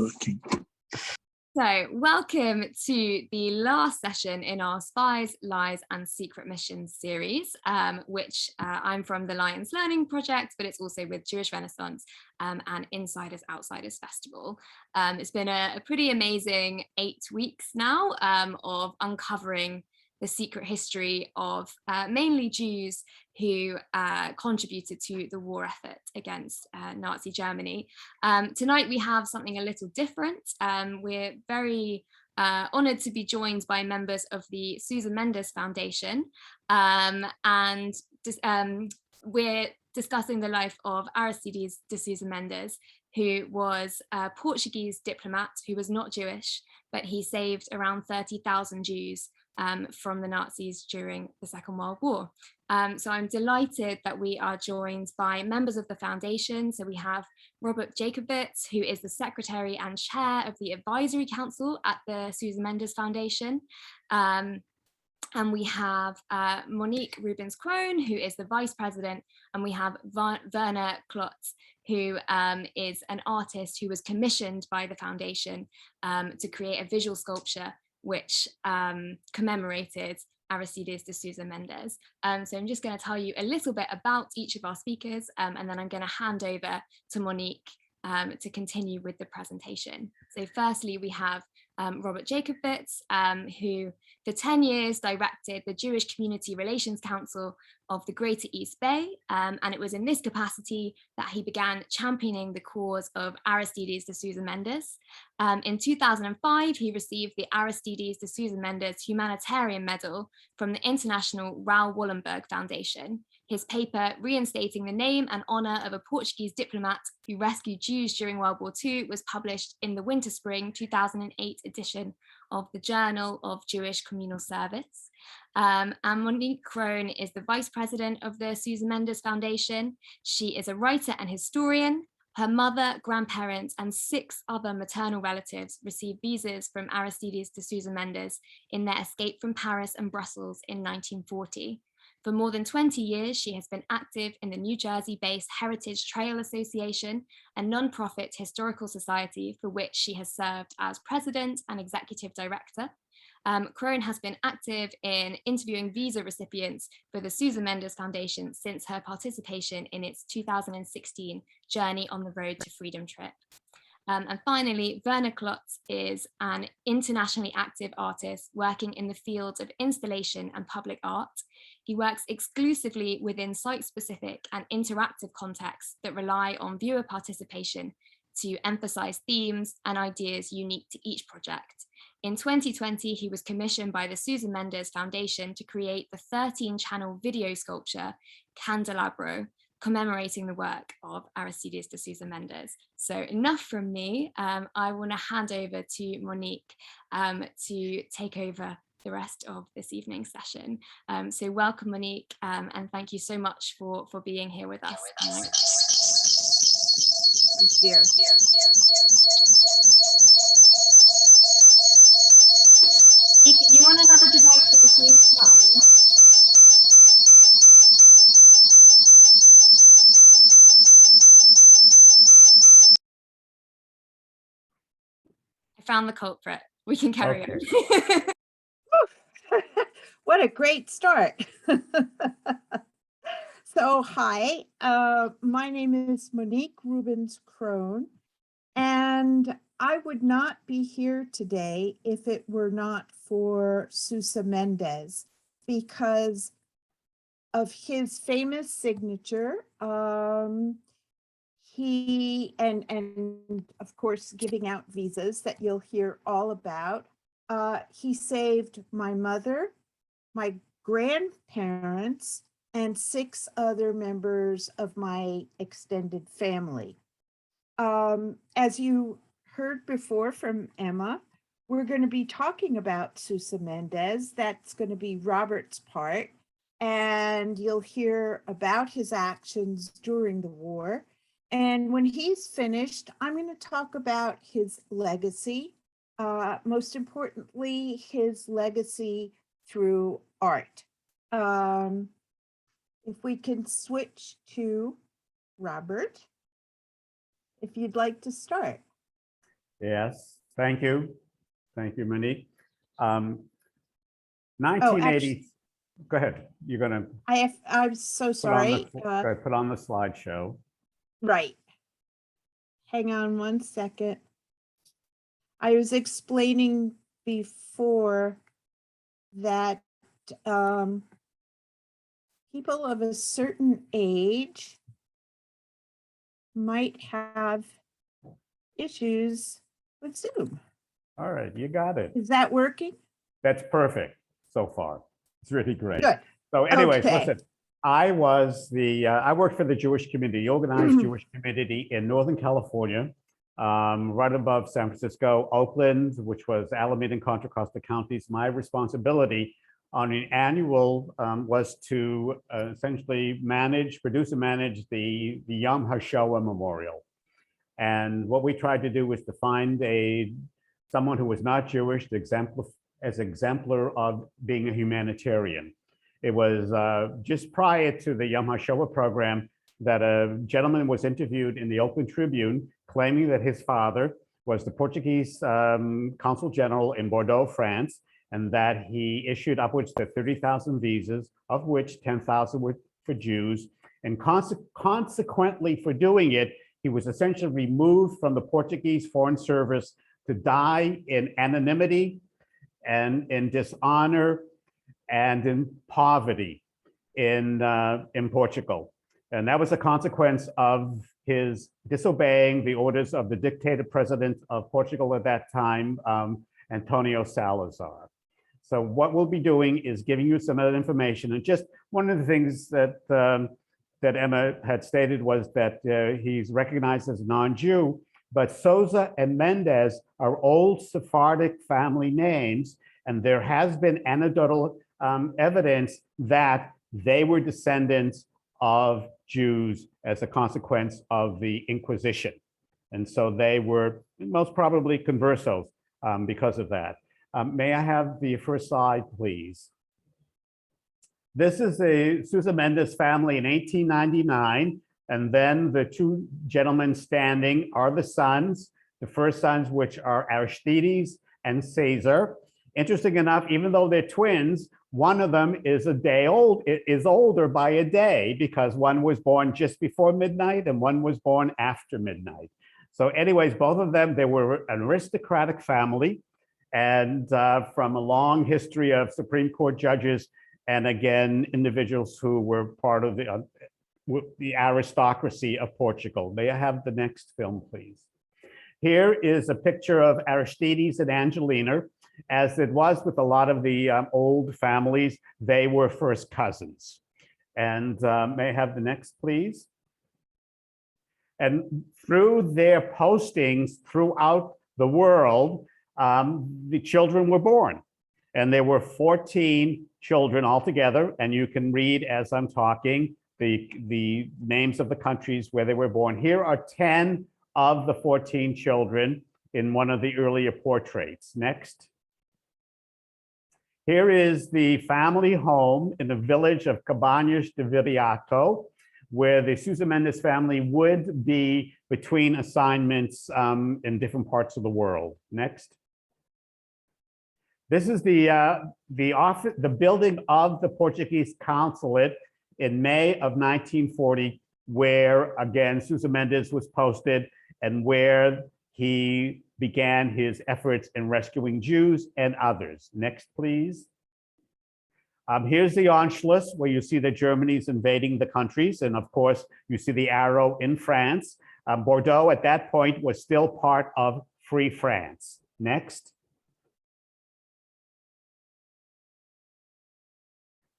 Working. So welcome to the last session in our Spies, Lies and Secret Missions series, which I'm from the Lions Learning Project, but it's also with Jewish Renaissance and Insiders Outsiders Festival. It's been a pretty amazing 8 weeks now of uncovering the secret history of mainly Jews who contributed to the war effort against Nazi Germany. Tonight we have something a little different. We're very honoured to be joined by members of the Sousa Mendes Foundation, and we're discussing the life of Aristides de Sousa Mendes, who was a Portuguese diplomat who was not Jewish, but he saved around 30,000 Jews from the Nazis during the Second World War. So I'm delighted that we are joined by members of the foundation. So we have Robert Jacobitz, who is the secretary and chair of the advisory council at the Sousa Mendes Foundation. And we have Monique Rubens-Krohn, who is the vice president, and we have Werner Klotz, who is an artist who was commissioned by the foundation to create a visual sculpture which commemorated Aristides de Sousa Mendes. So I'm just going to tell you a little bit about each of our speakers, and then I'm going to hand over to Monique to continue with the presentation. So firstly, we have Robert Jacobitz, who for 10 years directed the Jewish Community Relations Council of the Greater East Bay, and it was in this capacity that he began championing the cause of Aristides de Sousa Mendes. In 2005, he received the Aristides de Sousa Mendes Humanitarian Medal from the International Raoul Wallenberg Foundation. His paper reinstating the name and honour of a Portuguese diplomat who rescued Jews during World War II was published in the winter-spring 2008 edition of the Journal of Jewish Communal Service. And Monique Krohn is the vice president of the Sousa Mendes Foundation. She is a writer and historian. Her mother, grandparents, and 6 other maternal relatives received visas from Aristides de Sousa Mendes in their escape from Paris and Brussels in 1940. For more than 20 years, she has been active in the New Jersey-based Heritage Trail Association, a non-profit historical society for which she has served as president and executive director. Krohn has been active in interviewing visa recipients for the Sousa Mendes Foundation since her participation in its 2016 Journey on the Road to Freedom trip. And finally, Werner Klotz is an internationally active artist working in the fields of installation and public art. He works exclusively within site-specific and interactive contexts that rely on viewer participation to emphasize themes and ideas unique to each project. In 2020, he was commissioned by the Sousa Mendes Foundation to create the 13-channel video sculpture, Candelabro, commemorating the work of Aristides de Sousa Mendes. So enough from me. I want to hand over to Monique to take over the rest of this evening's session. So welcome, Monique, and thank you so much for being here with us tonight. Dear. You want another device at the same time? I found the culprit. We can carry on. What a great start. So hi, my name is Monique Rubens-Krohn, and I would not be here today if it were not for Sousa Mendes, because of his famous signature. He and of course giving out visas that you'll hear all about. He saved my mother, my grandparents, and 6 other members of my extended family. As you heard before from Emma, we're going to be talking about Sousa Mendes. That's going to be Robert's part, and you'll hear about his actions during the war. And when he's finished, I'm going to talk about his legacy, most importantly, his legacy through art. If we can switch to Robert, if you'd like to start. Yes, Thank you. Thank you, Monique. Oh, 1980, actually, go ahead. You're gonna I'm so put on the, sorry. put on the slideshow. Right. Hang on one second. I was explaining before that people of a certain age might have issues with Zoom. All right, you got it. Is that working? That's perfect so far. It's really great. Good. So anyways, Okay. listen, I worked for the Jewish community, the organized Jewish community in Northern California, right above San Francisco, Oakland, which was Alameda and Contra Costa counties. My responsibility on an annual was to essentially produce and manage the Yom HaShoah Memorial. And what we tried to do was to find someone who was not Jewish as exemplar of being a humanitarian. It was just prior to the Yom HaShoah program that a gentleman was interviewed in the Oakland Tribune claiming that his father was the Portuguese consul general in Bordeaux, France, and that he issued upwards to 30,000 visas, of which 10,000 were for Jews. And consequently for doing it, he was essentially removed from the Portuguese Foreign Service to die in anonymity and in dishonor and in poverty in Portugal. And that was a consequence of his disobeying the orders of the dictator president of Portugal at that time, Antonio Salazar. So what we'll be doing is giving you some of that information. And just one of the things that that Emma had stated was that he's recognized as a non-Jew, but Sousa and Mendes are old Sephardic family names, and there has been anecdotal evidence that they were descendants of Jews as a consequence of the Inquisition. And so they were most probably conversos because of that. May I have the first slide, please? This is a Sousa Mendes family in 1899. And then the two gentlemen standing are the sons, the first sons, which are Aristides and Caesar. Interesting enough, even though they're twins, one of them is older by a day because one was born just before midnight and one was born after midnight. So anyways, both of them, they were an aristocratic family and from a long history of Supreme Court judges and again, individuals who were part of the aristocracy of Portugal. May I have the next film, please? Here is a picture of Aristides and Angelina. As it was with a lot of the old families, they were first cousins. And may I have the next, please? And through their postings throughout the world, the children were born. And there were 14 children altogether. And you can read as I'm talking the names of the countries where they were born. Here are 10 of the 14 children in one of the earlier portraits. Next. Here is the family home in the village of Cabanas de Viriato, where the Sousa Mendes family would be between assignments in different parts of the world. Next. This is the building of the Portuguese consulate in May of 1940, where again, Sousa Mendes was posted and where he began his efforts in rescuing Jews and others. Next, please. Here's the Anschluss, where you see that Germany's invading the countries. And of course, you see the arrow in France. Bordeaux at that point was still part of Free France. Next.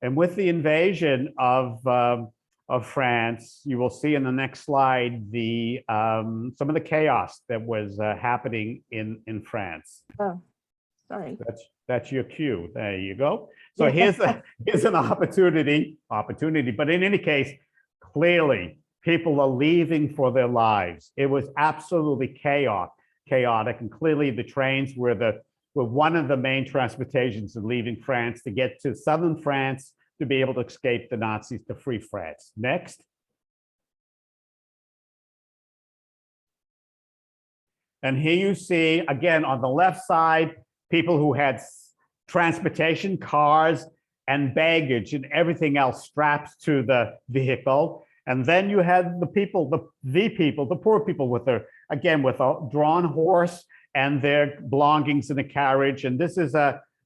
And with the invasion of France, you will see in the next slide some of the chaos that was happening in France. Oh, sorry. That's your cue. There you go. So here's an opportunity, but in any case, clearly people are leaving for their lives. It was absolutely chaotic, and clearly the trains were one of the main transportations in leaving France to get to southern France to be able to escape the Nazis to free France. Next. And here you see, again, on the left side, people who had transportation, cars, and baggage and everything else strapped to the vehicle. And then you had the people, the poor people with their, again, with a drawn horse and their belongings in a carriage. And this is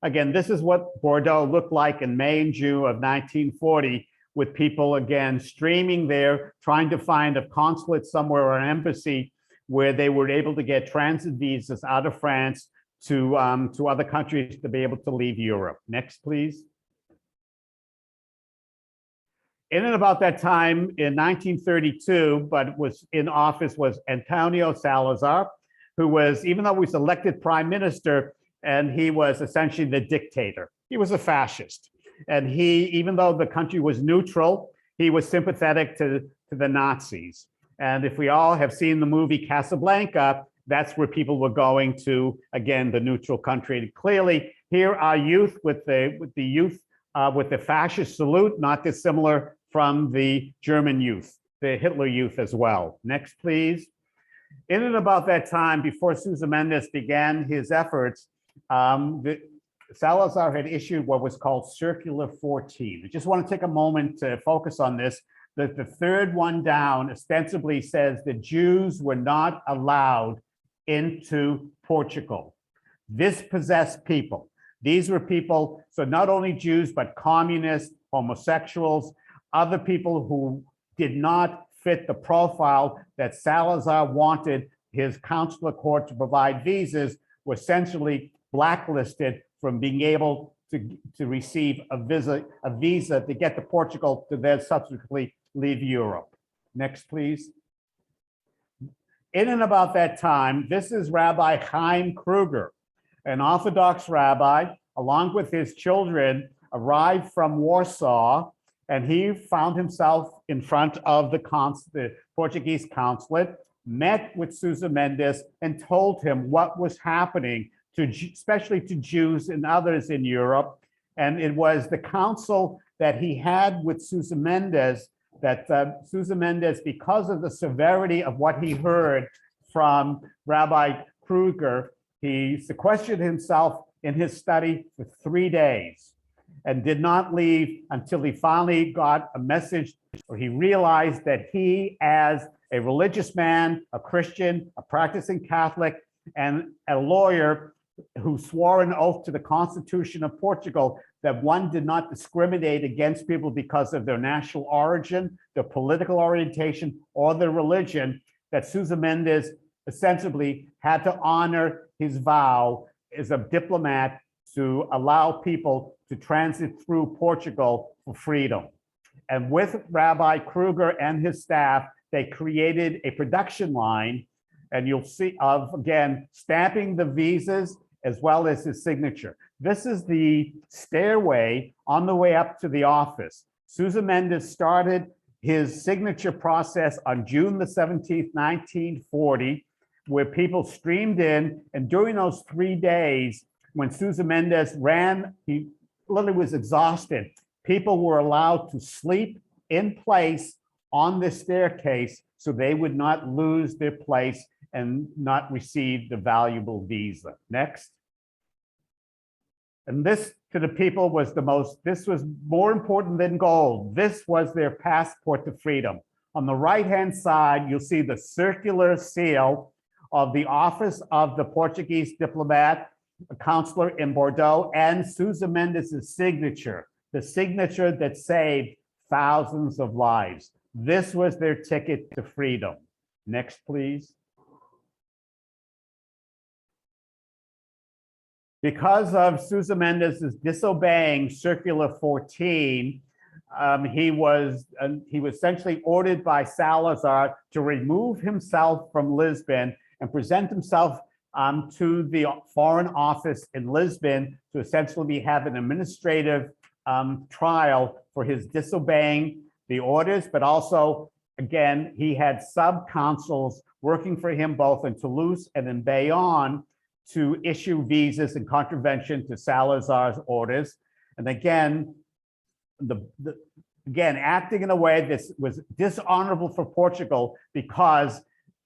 again, this is what Bordeaux looked like in May and June of 1940, with people again streaming there, trying to find a consulate somewhere or an embassy where they were able to get transit visas out of France to other countries to be able to leave Europe. Next, please. In and about that time in 1932, but was in office was Antonio Salazar, who was, even though he was elected prime minister, and he was essentially the dictator. He was a fascist. And he, even though the country was neutral, he was sympathetic to the Nazis. And if we all have seen the movie Casablanca, that's where people were going to, again, the neutral country. And clearly, here are youth with the fascist salute, not dissimilar from the German youth, the Hitler youth as well. Next, please. In and about that time, before Sousa Mendes began his efforts, Salazar had issued what was called Circular 14. I just want to take a moment to focus on this. The third one down ostensibly says that Jews were not allowed into Portugal. Dispossessed people. These were people, so not only Jews, but communists, homosexuals, other people who did not fit the profile that Salazar wanted his consular court to provide visas, were essentially blacklisted from being able to receive a visa to get to Portugal to then subsequently leave Europe. Next, please. In and about that time, this is Rabbi Chaim Kruger, an Orthodox rabbi, along with his children, arrived from Warsaw, and he found himself in front of the Portuguese consulate, met with Sousa Mendes, and told him what was happening, especially to Jews and others in Europe. And it was the counsel that he had with Sousa Mendes that Sousa Mendes, because of the severity of what he heard from Rabbi Kruger, he sequestered himself in his study for 3 days and did not leave until he finally got a message, or he realized that he, as a religious man, a Christian, a practicing Catholic, and a lawyer who swore an oath to the Constitution of Portugal that one did not discriminate against people because of their national origin, their political orientation, or their religion, that Sousa Mendes ostensibly had to honor his vow as a diplomat to allow people to transit through Portugal for freedom. And with Rabbi Kruger and his staff, they created a production line, and you'll see of, again, stamping the visas as well as his signature. This is the stairway on the way up to the office. Sousa Mendes started his signature process on June the 17th, 1940, where people streamed in, and during those 3 days, when Sousa Mendes ran, he literally was exhausted. People were allowed to sleep in place on the staircase so they would not lose their place and not receive the valuable visa. Next. And this to the people was this was more important than gold. This was their passport to freedom. On the right-hand side, you'll see the circular seal of the office of the Portuguese diplomat, a consular in Bordeaux, and Sousa Mendes' signature, the signature that saved thousands of lives. This was their ticket to freedom. Next, please. Because of Sousa Mendes' disobeying Circular 14, he was essentially ordered by Salazar to remove himself from Lisbon and present himself to the Foreign Office in Lisbon to essentially have an administrative trial for his disobeying the orders, but also, again, he had sub-consuls working for him both in Toulouse and in Bayonne to issue visas in contravention to Salazar's orders. And again, acting in a way that was dishonorable for Portugal because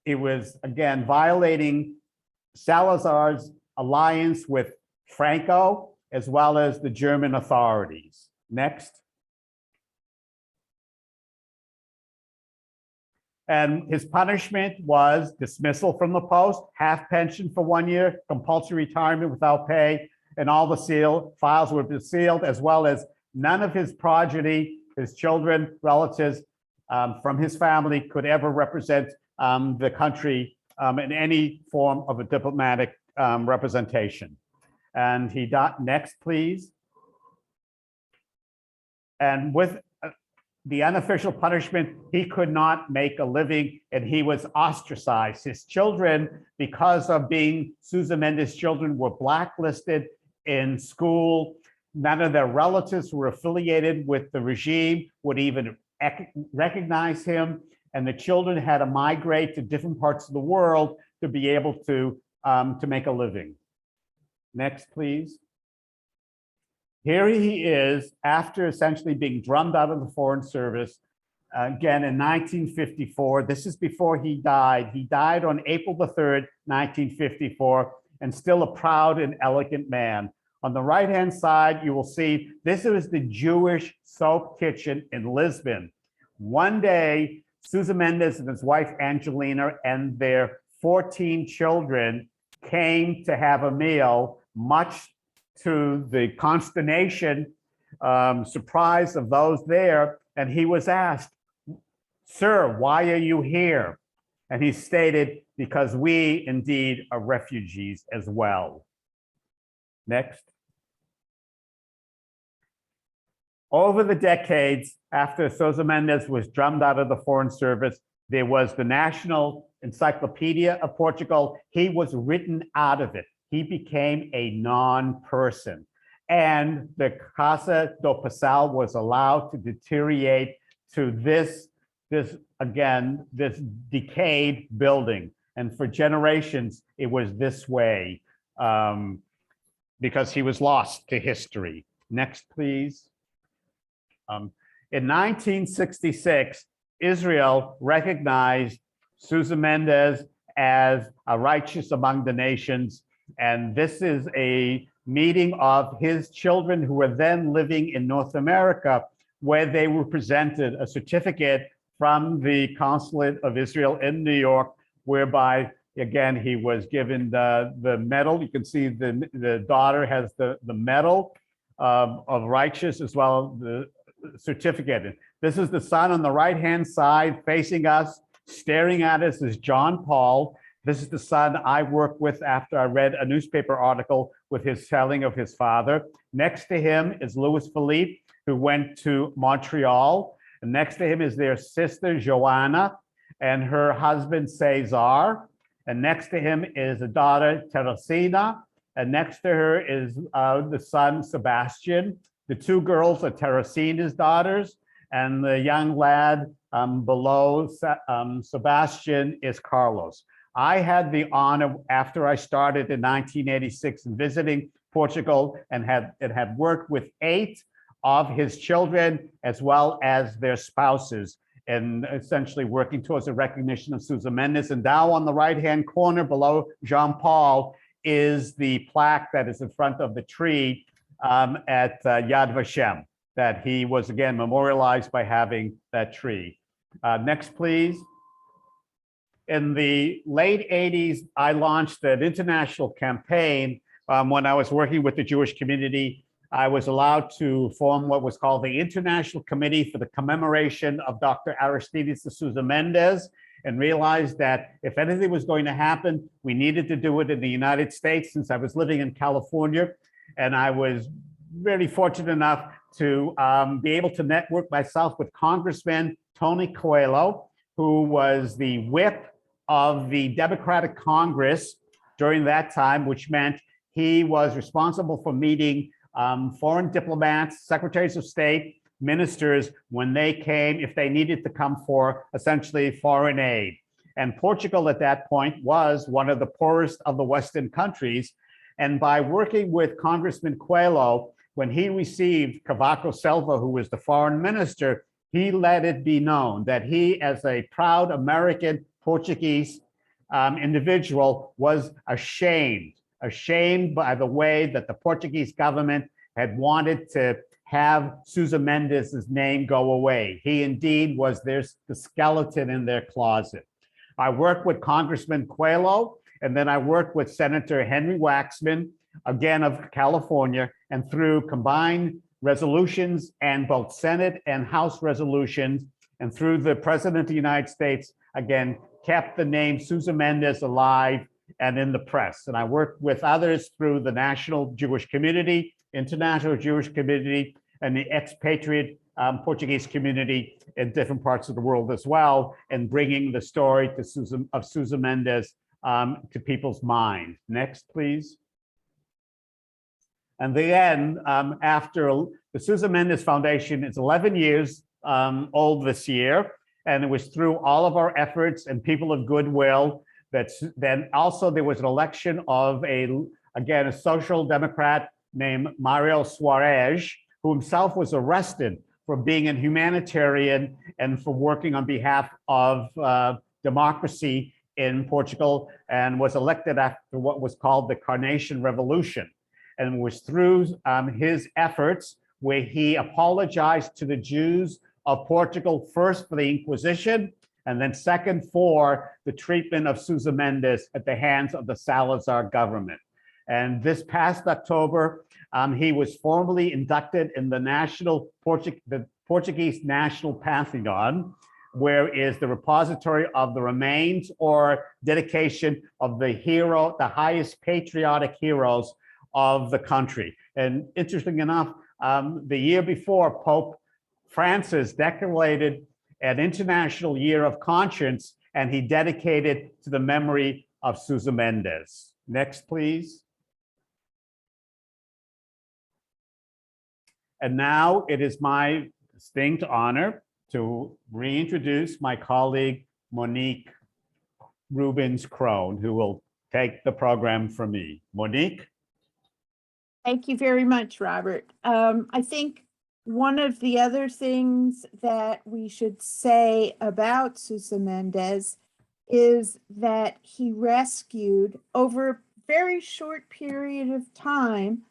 it was, again, violating Salazar's alliance with Franco, as well as the German authorities. Next. And his punishment was dismissal from the post, half pension for 1 year, compulsory retirement without pay, and all the files were sealed, as well as none of his progeny, his children, relatives from his family could ever represent the country in any form of a diplomatic representation. And he died. Next, please. And with the unofficial punishment, he could not make a living and he was ostracized. His children, because of being Sousa Mendes' children, were blacklisted in school. None of their relatives who were affiliated with the regime would even recognize him. And the children had to migrate to different parts of the world to be able to make a living. Next, please. Here he is after essentially being drummed out of the Foreign Service, again in 1954. This is before he died. He died on April the 3rd, 1954, and still a proud and elegant man. On the right-hand side, you will see this is the Jewish soap kitchen in Lisbon. One day, Sousa Mendes and his wife Angelina and their 14 children came to have a meal, much to the consternation, surprise of those there. And he was asked, "Sir, why are you here?" And he stated, "Because we indeed are refugees as well." Next. Over the decades after Sousa Mendes was drummed out of the Foreign Service, there was the National Encyclopedia of Portugal. He was written out of it. He became a non-person. And the Casa do Passal was allowed to deteriorate to this decayed building. And for generations, it was this way because he was lost to history. Next, please. In 1966, Israel recognized Sousa Mendes as a righteous among the nations. And this is a meeting of his children who were then living in North America, where they were presented a certificate from the Consulate of Israel in New York, whereby, again, he was given the medal. You can see the daughter has the medal of righteous as well as the certificate. This is the son on the right-hand side facing us, staring at us is John Paul. This is the son I worked with after I read a newspaper article with his telling of his father. Next to him is Louis Philippe, who went to Montreal. And next to him is their sister, Joanna, and her husband, Cesar. And next to him is a daughter, Teresina. And next to her is the son, Sebastian. The two girls are Teresina's daughters. And the young lad below Sebastian is Carlos. I had the honor, after I started in 1986, visiting Portugal and had worked with 8 of his children as well as their spouses, and essentially working towards the recognition of Sousa Mendes. And down on the right-hand corner below Jean Paul is the plaque that is in front of the tree at Yad Vashem, that he was again memorialized by having that tree. Next, please. In the late 80s, I launched an international campaign when I was working with the Jewish community. I was allowed to form what was called the International Committee for the Commemoration of Dr. Aristides de Sousa Mendes, and realized that if anything was going to happen, we needed to do it in the United States, since I was living in California. And I was very fortunate enough to be able to network myself with Congressman Tony Coelho, who was the whip of the Democratic Congress during that time, which meant he was responsible for meeting foreign diplomats, secretaries of state, ministers, when they came, if they needed to come for essentially foreign aid. And Portugal at that point was one of the poorest of the Western countries. And by working with Congressman Coelho, when he received Cavaco Silva, who was the foreign minister, he let it be known that he, as a proud American Portuguese individual was ashamed by the way that the Portuguese government had wanted to have Sousa Mendes' name go away. He indeed was the skeleton in their closet. I worked with Congressman Coelho, and then I worked with Senator Henry Waxman, again of California, and through combined resolutions and both Senate and House resolutions, and through the President of the United States, again, kept the name Sousa Mendes alive and in the press. And I worked with others through the National Jewish Community, International Jewish Community, and the expatriate Portuguese community in different parts of the world as well, and bringing the story of Sousa Mendes to people's mind. Next, please. And then after the Sousa Mendes Foundation is 11 years old this year, and it was through all of our efforts and people of goodwill that then also there was an election of a social democrat named Mario Soares, who himself was arrested for being a humanitarian and for working on behalf of democracy in Portugal, and was elected after what was called the Carnation Revolution. And it was through his efforts where he apologized to the Jews of Portugal, first for the Inquisition, and then second for the treatment of Sousa Mendes at the hands of the Salazar government. And this past October, he was formally inducted in the Portuguese National Pantheon, where is the repository of the remains or dedication of the highest patriotic heroes of the country. And interesting enough, the year before, Pope Francis declared an International Year of Conscience, and he dedicated to the memory of Sousa Mendes. Next, please. And now it is my distinct honor to reintroduce my colleague, Monique Rubens-Crone, who will take the program from me. Monique? Thank you very much, Robert. I think one of the other things that we should say about Sousa Mendes is that he rescued, over a very short period of time,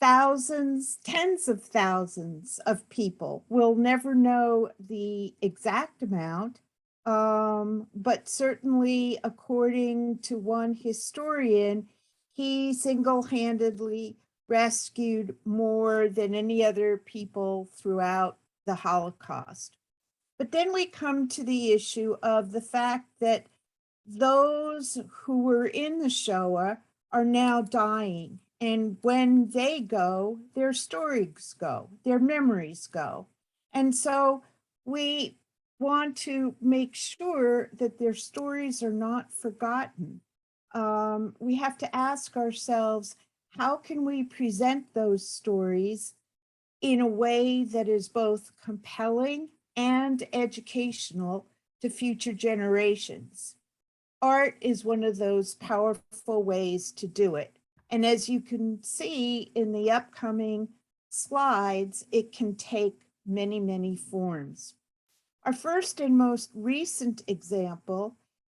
thousands, tens of thousands of people. We'll never know the exact amount, but certainly according to one historian, he single-handedly rescued more than any other people throughout the Holocaust. But then we come to the issue of the fact that those who were in the Shoah are now dying. And when they go, their stories go, their memories go. And so we want to make sure that their stories are not forgotten. We have to ask ourselves, how can we present those stories in a way that is both compelling and educational to future generations? Art is one of those powerful ways to do it. And as you can see in the upcoming slides, it can take many, many forms. Our first and most recent example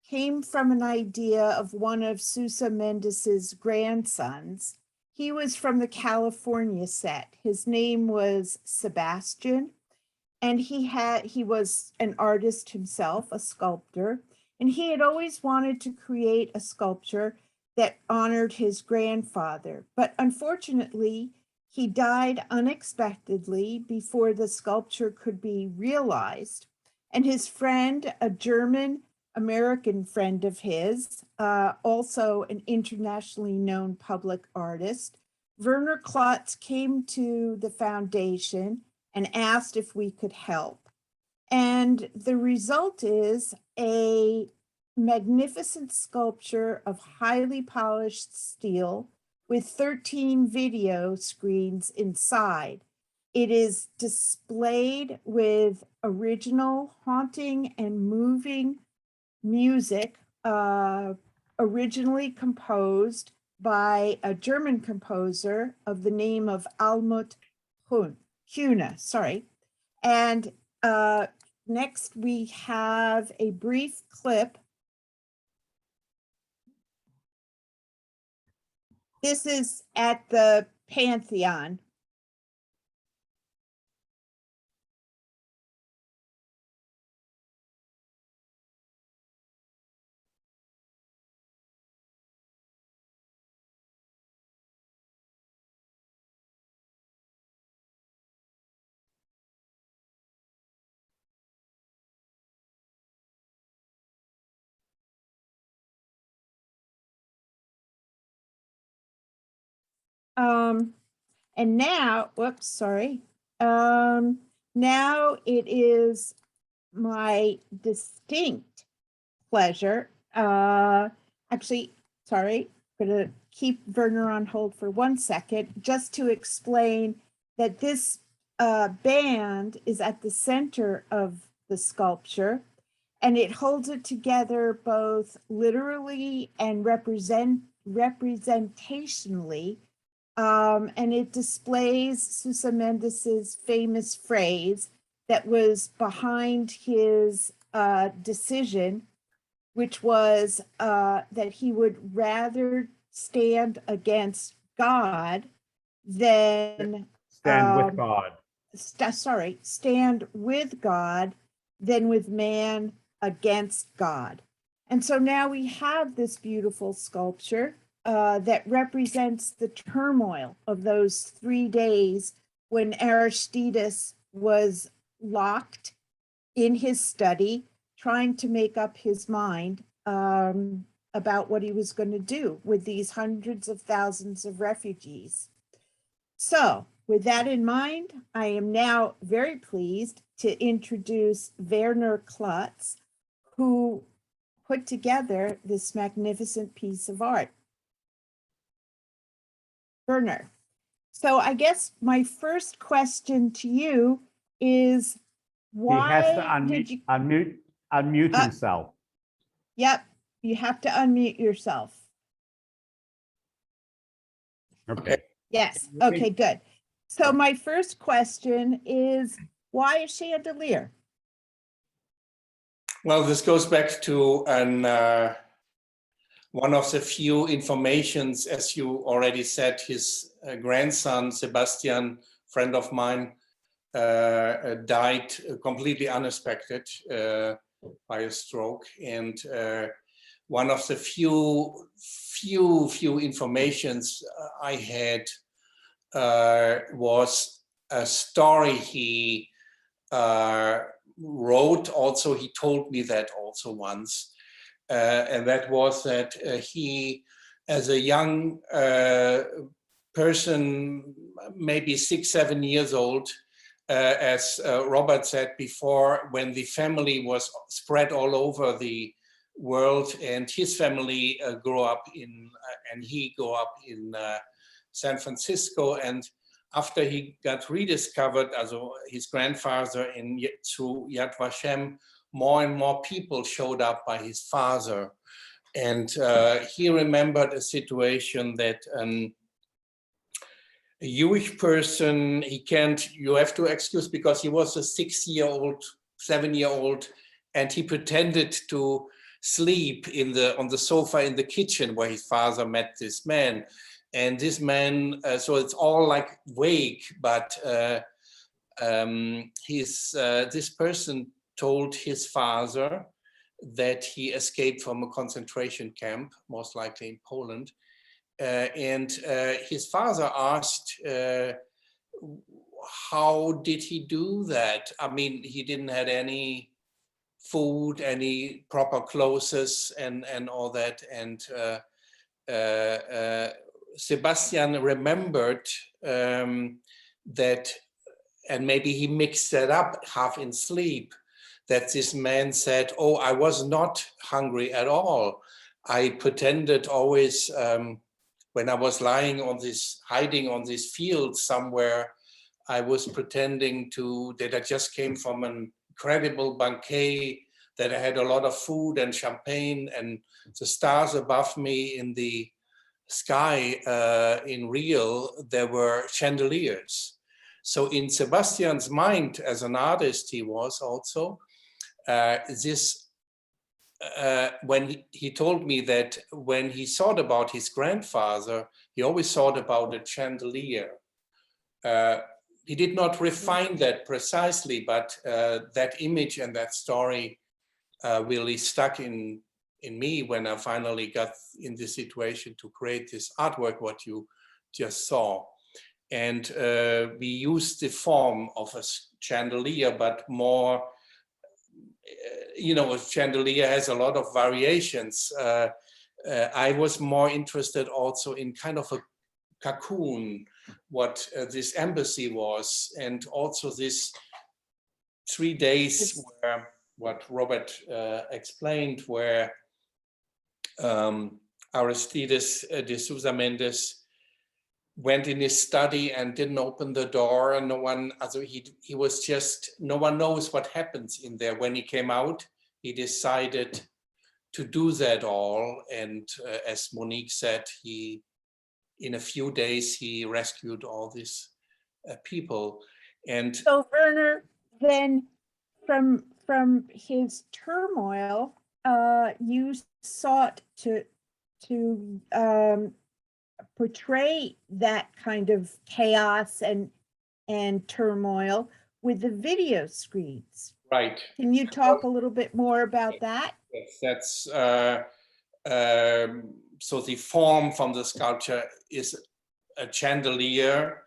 came from an idea of one of Sousa Mendes's grandsons. He was from the California set. His name was Sebastian, and he was an artist himself, a sculptor, and he had always wanted to create a sculpture that honored his grandfather. But unfortunately, he died unexpectedly before the sculpture could be realized. And his friend, a German-American friend of his, also an internationally known public artist, Werner Klotz, came to the foundation and asked if we could help. And the result is a magnificent sculpture of highly polished steel with 13 video screens inside. It is displayed with original, haunting, and moving music, originally composed by a German composer of the name of Almut Kühne. And next we have a brief clip This is at the Pantheon. And now, whoops, sorry. Now it is my distinct pleasure. Actually, sorry, I'm gonna keep Werner on hold for 1 second, just to explain that this band is at the center of the sculpture, and it holds it together both literally and representationally. And it displays Sousa Mendes's famous phrase that was behind his decision, which was that he would rather stand against God than Stand with God. stand with God than with man against God. And so now we have this beautiful sculpture that represents the turmoil of those 3 days when Aristides was locked in his study, trying to make up his mind about what he was going to do with these hundreds of thousands of refugees. So with that in mind, I am now very pleased to introduce Werner Klotz, who put together this magnificent piece of art. Werner, so I guess my first question to you is, He has to why did you? unmute himself. Yep, you have to unmute yourself. Okay. Yes, okay, good. So my first question is, why a chandelier? Well, this goes back to one of the few informations, as you already said, his grandson, Sebastian, friend of mine, died completely unexpected by a stroke. And one of the few informations I had was a story he wrote. Also, he told me that also once. And that was that he, as a young person, maybe 6-7 years old, as Robert said before, when the family was spread all over the world, and his family grew up in, and he grew up in San Francisco. And after he got rediscovered as his grandfather through Yad Vashem, more and more people showed up by his father. And he remembered a situation that a Jewish person, you have to excuse, because he was a 6-year-old, 7-year-old, and he pretended to sleep on the sofa in the kitchen where his father met this man. And this man, so it's all like vague, but this person told his father that he escaped from a concentration camp, most likely in Poland. And his father asked, how did he do that? I mean, he didn't have any food, any proper clothes and all that. And Sebastian remembered that, and maybe he mixed that up half in sleep, that this man said, oh, I was not hungry at all. I pretended always, when I was hiding on this field somewhere, I was pretending that I just came from an incredible banquet, that I had a lot of food and champagne, and the stars above me in the sky in real, there were chandeliers. So in Sebastian's mind, as an artist, he was also, this when he told me that when he thought about his grandfather, he always thought about a chandelier. He did not refine that precisely, but that image and that story really stuck in me when I finally got in this situation to create this artwork, what you just saw. And we used the form of a chandelier, but more, you know, a chandelier has a lot of variations. I was more interested also in kind of a cocoon, what this embassy was, and also this 3 days where, what Robert explained, where Aristides de Sousa Mendes went in his study and didn't open the door, and no one, he was just, no one knows what happens in there. When he came out, he decided to do that all, and as Monique said, in a few days he rescued all these people. And So Werner, then from his turmoil, you sought to portray that kind of chaos and turmoil with the video screens. right. Can you talk a little bit more about that? Yes, that's so the form from the sculpture is a chandelier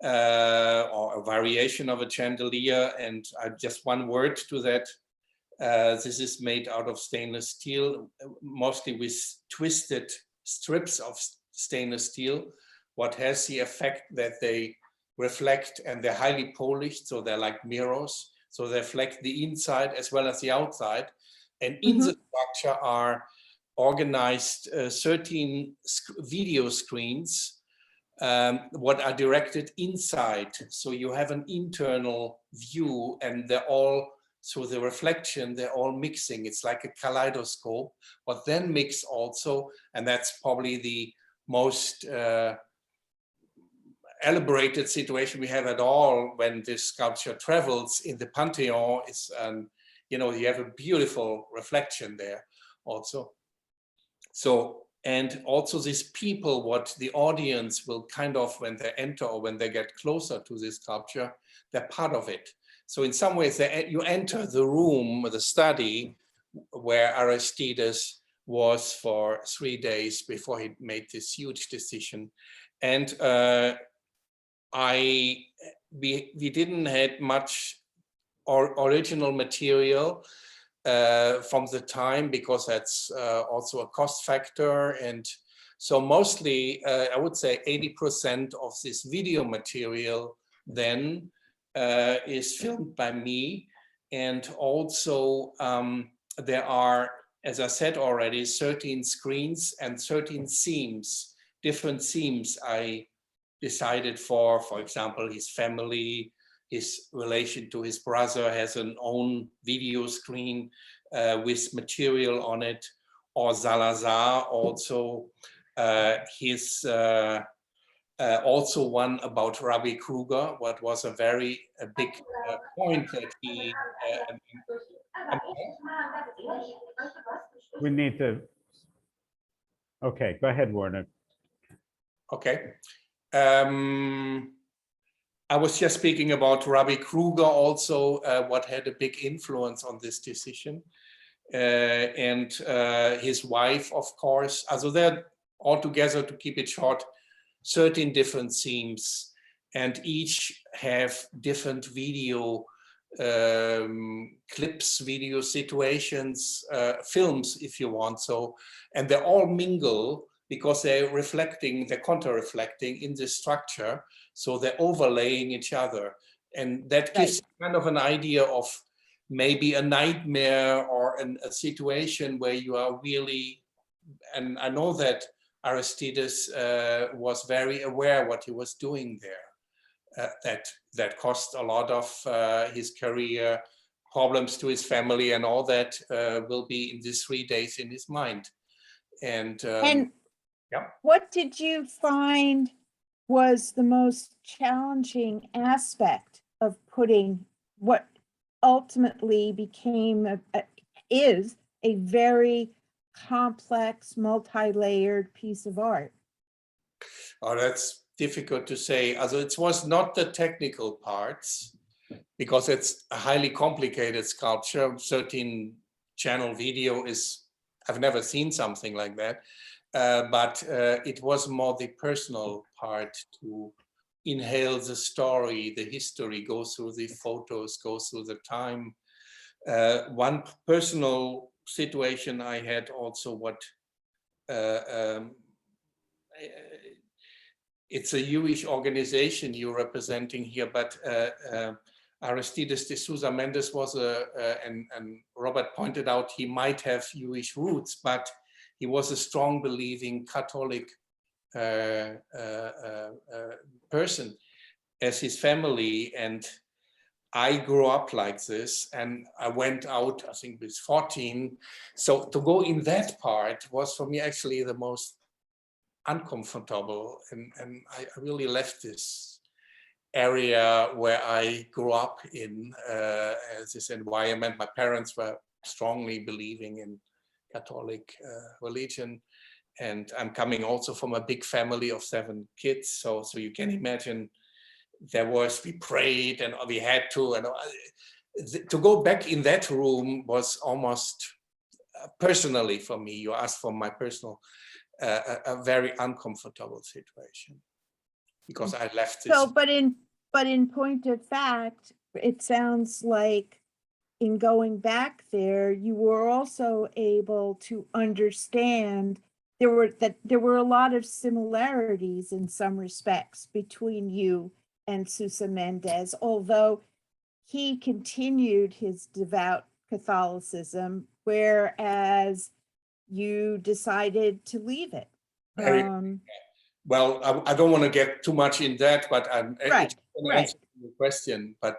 or a variation of a chandelier, and just one word to that. This is made out of stainless steel, mostly with twisted strips of stainless steel, what has the effect that they reflect, and they're highly polished, so they're like mirrors, so they reflect the inside as well as the outside. And in the structure are organized 13 video screens, what are directed inside. So you have an internal view, and they're all, so the reflection, they're all mixing. It's like a kaleidoscope, but then mix also, and that's probably the most elaborated situation we have at all when this sculpture travels in the Pantheon. Is you know, you have a beautiful reflection there also. So, and also these people, what the audience will kind of, when they enter or when they get closer to this sculpture, they're part of it. So in some ways, you enter the room, the study, where Aristides was for 3 days before he made this huge decision. And we didn't have much original material from the time, because that's also a cost factor. And so mostly, I would say 80% of this video material then is filmed by me. And also there are, as I said already, 13 screens and 13 themes, different themes I decided for example, his family, his relation to his brother has an own video screen with material on it, or Salazar also, his also one about Rabbi Kruger, what was a very big point that he We need to. Okay, go ahead, Werner. okay. I was just speaking about Rabbi Kruger also, what had a big influence on this decision. And his wife, of course. Also they're altogether, to keep it short, 13 different themes, and each have different video clips, video situations, films, if you want. So, and they all mingle because they're reflecting, they're counter-reflecting in this structure. So they're overlaying each other. And that gives kind of an idea of maybe a nightmare or a situation where you are really, and I know that Aristides was very aware what he was doing there. That cost a lot of his career, problems to his family, and all that will be in these 3 days in his mind. And yeah. What did you find was the most challenging aspect of putting what ultimately became is a very complex, multi-layered piece of art? Oh, that's difficult to say. Also, it was not the technical parts, because it's a highly complicated sculpture. 13-channel video is, I've never seen something like that. But it was more the personal part, to inhale the story, the history, go through the photos, go through the time. One personal situation I had also, it's a Jewish organization you're representing here, but Aristides de Sousa Mendes was and Robert pointed out he might have Jewish roots, but he was a strong believing Catholic person, as his family. And I grew up like this, and I went out, I think with 14. So to go in that part was for me actually the most uncomfortable. And I really left this area where I grew up in, as this environment. My parents were strongly believing in Catholic religion, and I'm coming also from a big family of 7 kids, so you can imagine we prayed and we had to, and to go back in that room was almost personally for me, you asked for my personal, a very uncomfortable situation, because I left this. So, but in point of fact, it sounds like in going back there, you were also able to understand there were a lot of similarities in some respects between you and Sousa Mendes, although he continued his devout Catholicism, whereas you decided to leave it. Well, I don't want to get too much in that, but I'm Right. answering the question. But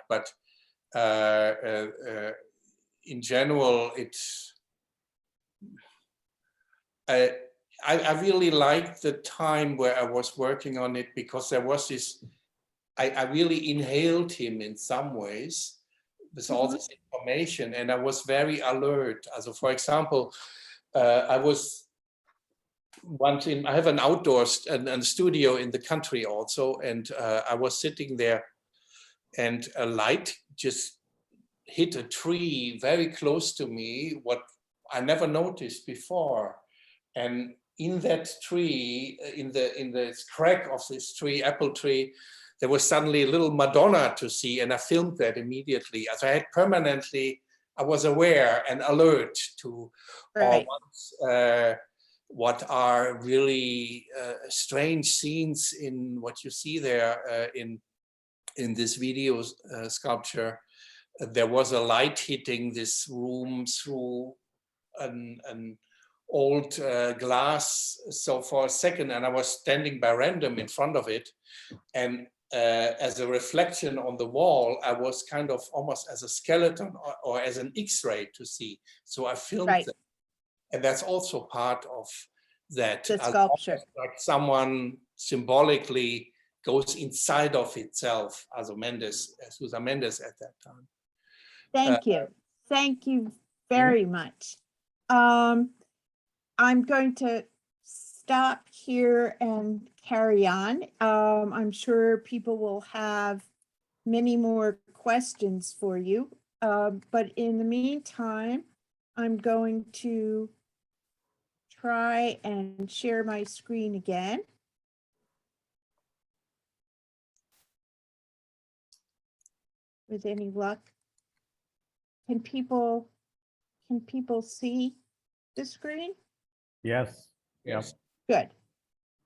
in general, it's I really liked the time where I was working on it, because there was this. I really inhaled him in some ways with all this information, and I was very alert. Also, for example, I was once I have an outdoor studio in the country also, and I was sitting there, and a light just hit a tree very close to me, what I never noticed before. And in that tree, in the crack of this tree, apple tree, there was suddenly a little Madonna to see, and I filmed that immediately. As I was aware and alert to Right. what are really strange scenes in what you see there in this video sculpture. There was a light hitting this room through an old glass. So for a second, and I was standing by random in front of it, and as a reflection on the wall, I was kind of almost as a skeleton or as an X-ray to see. So I filmed that. And that's also part of that. The sculpture. Like someone symbolically goes inside of itself, as Sousa Mendes at that time. Thank you. Thank you very much. I'm going to stop here and carry on. I'm sure people will have many more questions for you. But in the meantime, I'm going to try and share my screen again. With any luck. Can people see the screen? Yes. Yes. Good.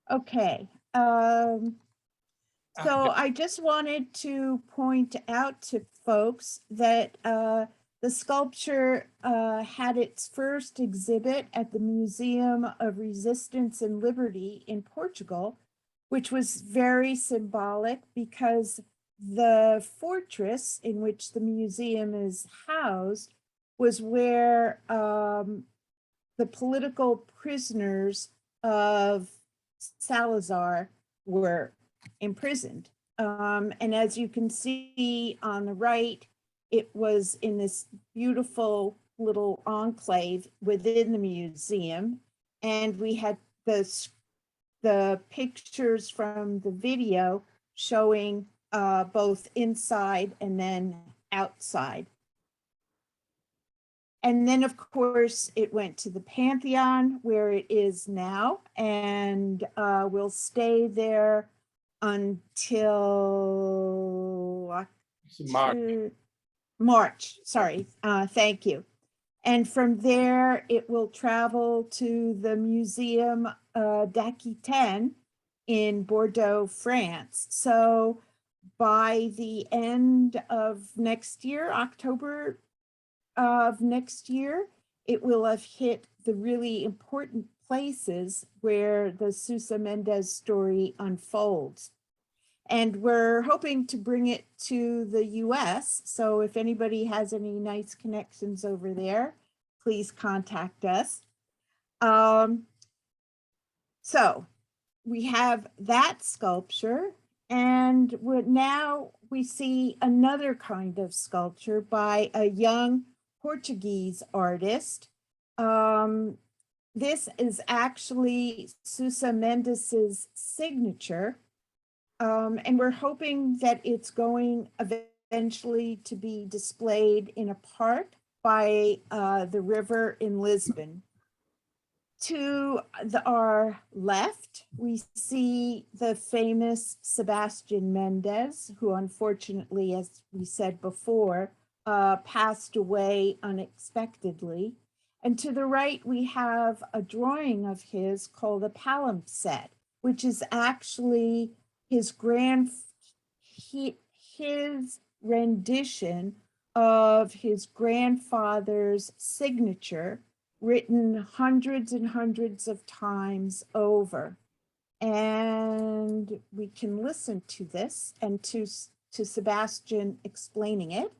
Okay. So I just wanted to point out to folks that the sculpture had its first exhibit at the Museum of Resistance and Liberty in Portugal, which was very symbolic because the fortress in which the museum is housed was where the political prisoners of Salazar were imprisoned. And as you can see on the right, it was in this beautiful little enclave within the museum. And we had the pictures from the video showing both inside and then outside. And then, of course, it went to the Pantheon where it is now, and will stay there until March. Sorry, thank you. And from there, it will travel to the Museum d'Aquitaine in Bordeaux, France. So by the end of next year, October of next year, it will have hit the really important places where the Sousa Mendes story unfolds. And we're hoping to bring it to the US. So if anybody has any nice connections over there, please contact us. So we have that sculpture, and now we see another kind of sculpture by a young Portuguese artist. This is actually Sousa Mendes's signature. And we're hoping that it's going eventually to be displayed in a park by the river in Lisbon. To our left, we see the famous Sebastian Mendes, who unfortunately, as we said before, passed away unexpectedly. And to the right, we have a drawing of his called a palimpsest, which is actually his rendition of his grandfather's signature, written hundreds and hundreds of times over. And we can listen to this and to Sebastian explaining it.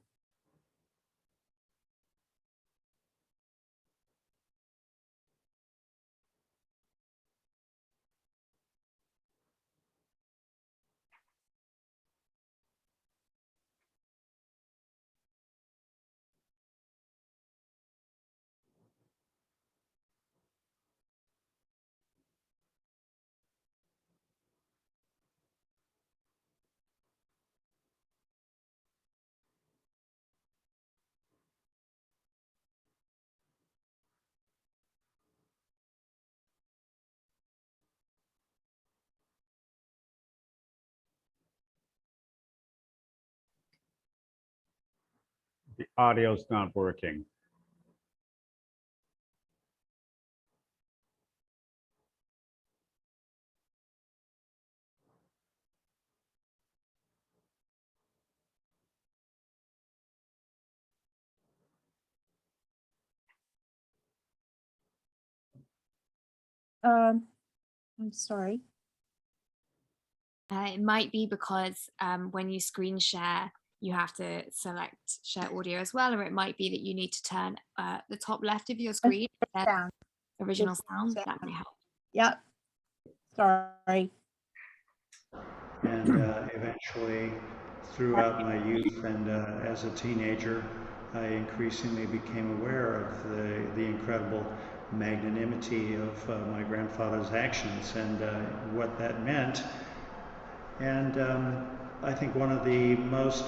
The audio's not working. I'm sorry. It might be because when you screen share, you have to select share audio as well, or it might be that you need to turn the top left of your screen, Sound. original It's sound, sound. that may help. Yep. Sorry. And eventually, throughout my youth and as a teenager, I increasingly became aware of the incredible magnanimity of my grandfather's actions and what that meant. And I think one of the most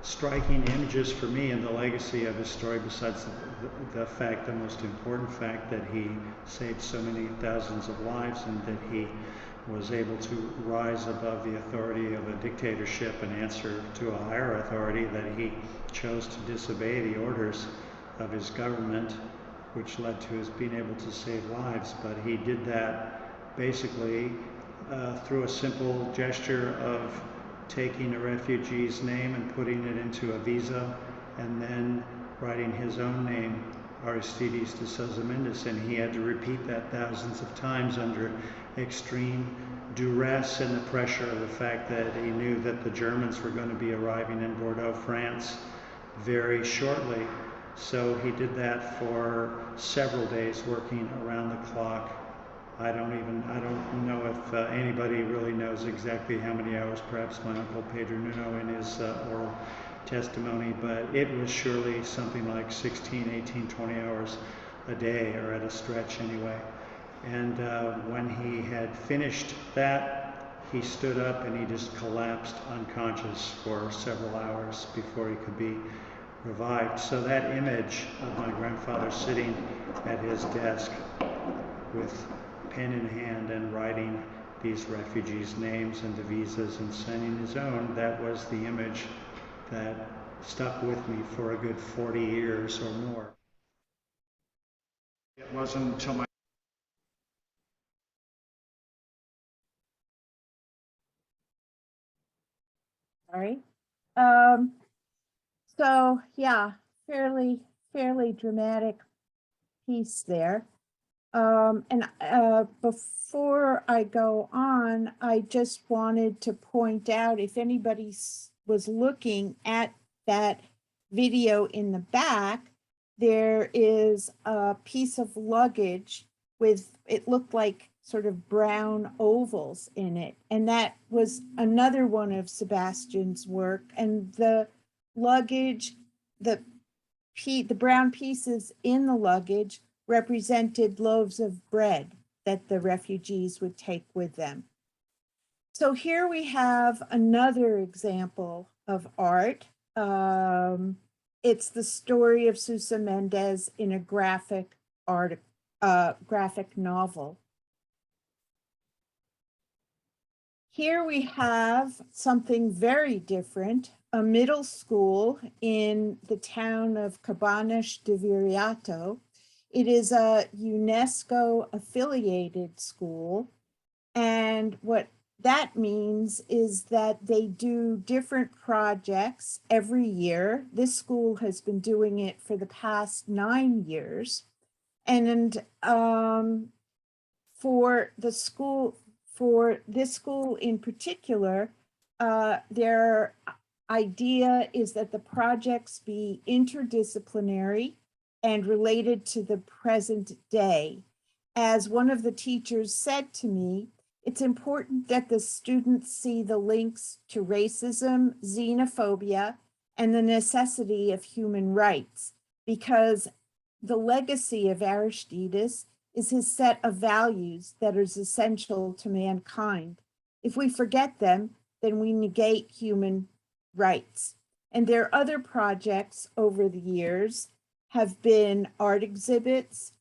striking images for me in the legacy of his story, besides the fact, the most important fact, that he saved so many thousands of lives and that he was able to rise above the authority of a dictatorship and answer to a higher authority, that he chose to disobey the orders of his government, which led to his being able to save lives. But he did that basically through a simple gesture of taking a refugee's name and putting it into a visa, and then writing his own name, Aristides de Sousa Mendes, and he had to repeat that thousands of times under extreme duress and the pressure of the fact that he knew that the Germans were going to be arriving in Bordeaux, France very shortly. So he did that for several days, working around the clock I don't know if anybody really knows exactly how many hours, perhaps my uncle Pedro Nuno in his oral testimony, but it was surely something like 16, 18, 20 hours a day, or at a stretch anyway. And when he had finished that, he stood up and he just collapsed unconscious for several hours before he could be revived. So that image of my grandfather sitting at his desk with pen in hand and writing these refugees' names and the visas and signing his own, that was the image that stuck with me for a good 40 years or more. It wasn't until my Sorry. So yeah, fairly dramatic piece there. And before I go on, I just wanted to point out, if anybody was looking at that video in the back, there is a piece of luggage with, it looked like sort of brown ovals in it. And that was another one of Sebastian's work. And the luggage, the brown pieces in the luggage represented loaves of bread that the refugees would take with them. So here we have another example of art. It's the story of Sousa Mendes in a graphic novel. Here we have something very different, a middle school in the town of Cabanas de Viriato. It is a UNESCO affiliated school. And what that means is that they do different projects every year. This school has been doing it for the past 9 years. And for this school in particular, their idea is that the projects be interdisciplinary and related to the present day. As one of the teachers said to me, it's important that the students see the links to racism, xenophobia, and the necessity of human rights, because the legacy of Aristides is his set of values that is essential to mankind. If we forget them, then we negate human rights. And their other projects over the years have been art exhibits,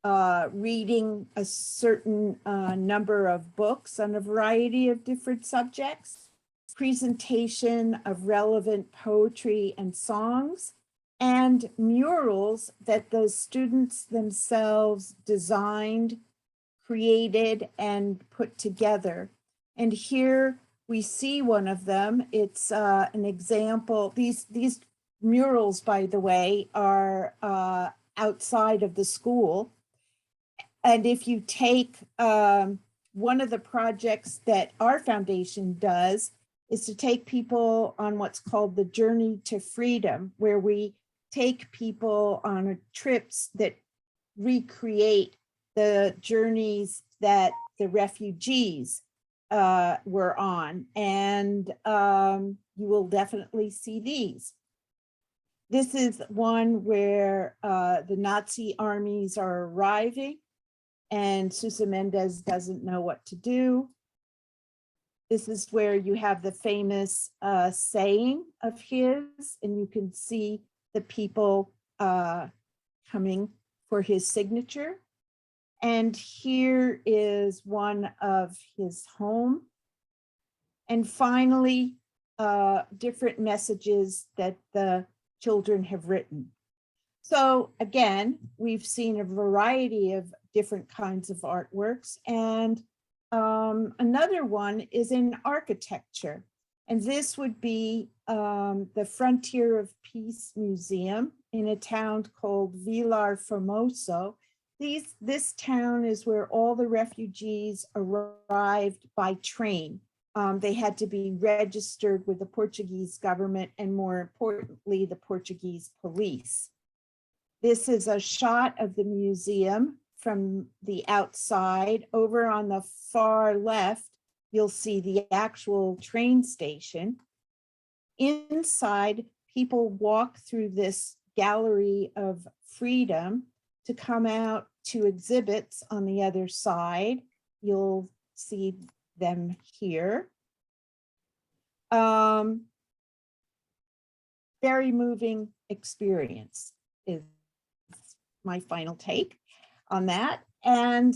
reading a certain number of books on a variety of different subjects, presentation of relevant poetry and songs, and murals that the students themselves designed, created, and put together. And here we see one of them. It's an example. These murals, by the way, are outside of the school. And if you take one of the projects that our foundation does is to take people on what's called the Journey to Freedom, where we take people on trips that recreate the journeys that the refugees were on. And you will definitely see these. This is one where the Nazi armies are arriving and Sousa Mendes doesn't know what to do. This is where you have the famous saying of his, and you can see the people coming for his signature. And here is one of his home. And finally, different messages that the children have written. So again, we've seen a variety of different kinds of artworks, and another one is in architecture. And this would be the Frontier of Peace Museum in a town called Vilar Formoso. This town is where all the refugees arrived by train. They had to be registered with the Portuguese government and, more importantly, the Portuguese police. This is a shot of the museum from the outside. Over on the far left, you'll see the actual train station. Inside, people walk through this gallery of freedom to come out to exhibits on the other side. You'll see them here. Very moving experience is my final take on that. And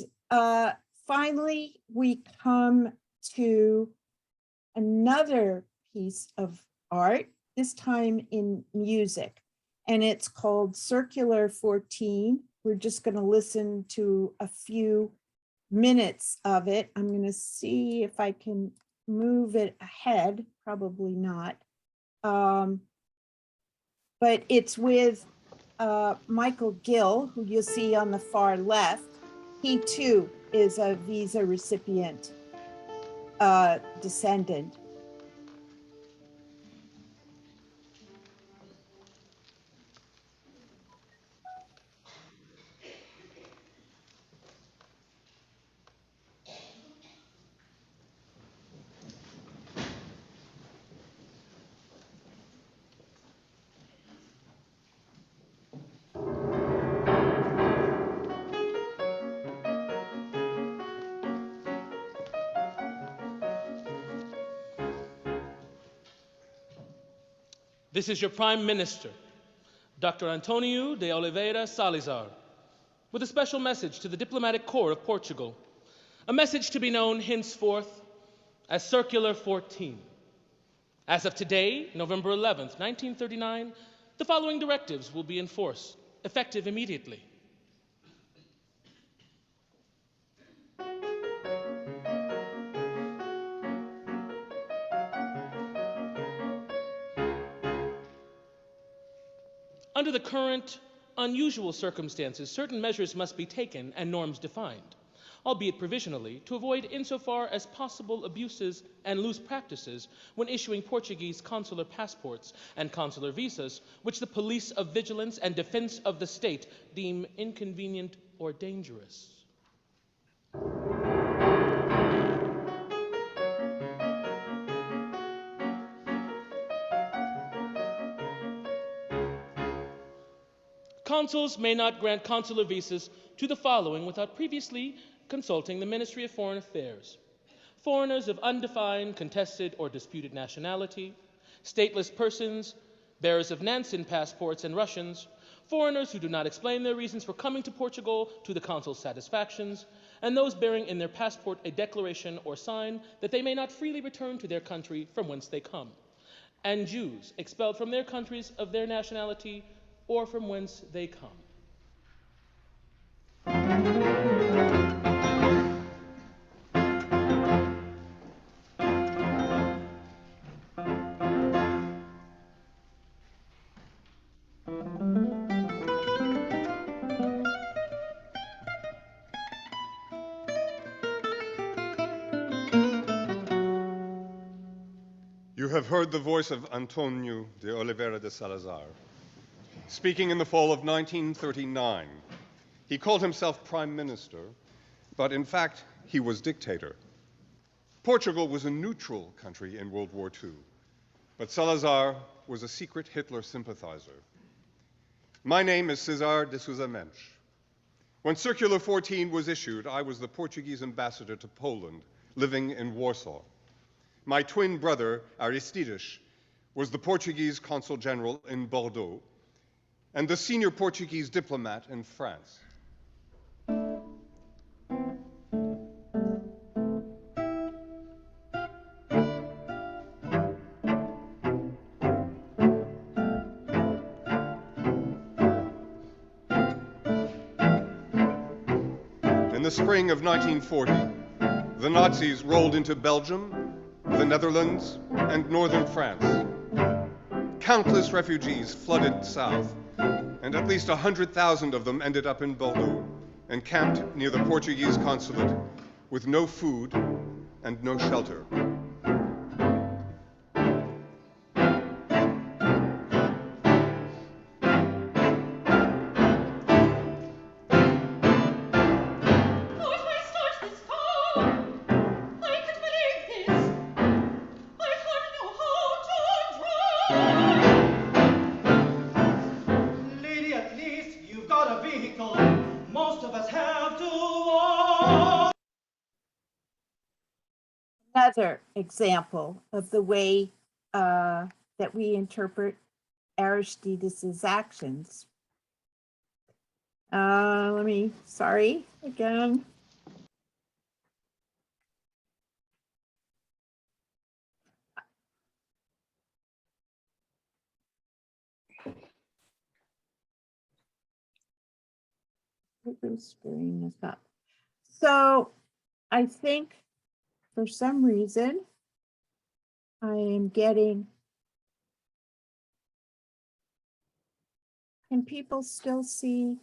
finally, we come to another piece of art, this time in music, and it's called Circular 14. We're just going to listen to a few minutes of it. I'm going to see if I can move it ahead, probably not. But it's with Michael Gill, who you'll see on the far left. He too is a visa recipient descendant. This is your Prime Minister, Dr. Antonio de Oliveira Salazar, with a special message to the Diplomatic Corps of Portugal, a message to be known henceforth as Circular 14. As of today, November 11th, 1939, the following directives will be in force, effective immediately. Under the current unusual circumstances, certain measures must be taken and norms defined, albeit provisionally, to avoid insofar as possible abuses and loose practices when issuing Portuguese consular passports and consular visas, which the police of vigilance and defense of the state deem inconvenient or dangerous. Consuls may not grant consular visas to the following without previously consulting the Ministry of Foreign Affairs: foreigners of undefined, contested, or disputed nationality, stateless persons, bearers of Nansen passports and Russians, foreigners who do not explain their reasons for coming to Portugal to the consul's satisfactions, and those bearing in their passport a declaration or sign that they may not freely return to their country from whence they come, and Jews expelled from their countries of their nationality or from whence they come. You have heard the voice of Antonio de Oliveira de Salazar. Speaking in the fall of 1939, he called himself Prime Minister, but in fact, he was dictator. Portugal was a neutral country in World War II, but Salazar was a secret Hitler sympathizer. My name is Aristides de Sousa Mendes. When Circular 14 was issued, I was the Portuguese ambassador to Poland, living in Warsaw. My twin brother, Aristides, was the Portuguese consul general in Bordeaux and the senior Portuguese diplomat in France. In the spring of 1940, the Nazis rolled into Belgium, the Netherlands, and northern France. Countless refugees flooded south, and at least 100,000 of them ended up in Bordeaux, encamped near the Portuguese consulate with no food and no shelter. another example of the way that we interpret Aristides' actions. Sorry, again. Screwing this up. So I think for some reason I am getting. Can people still see?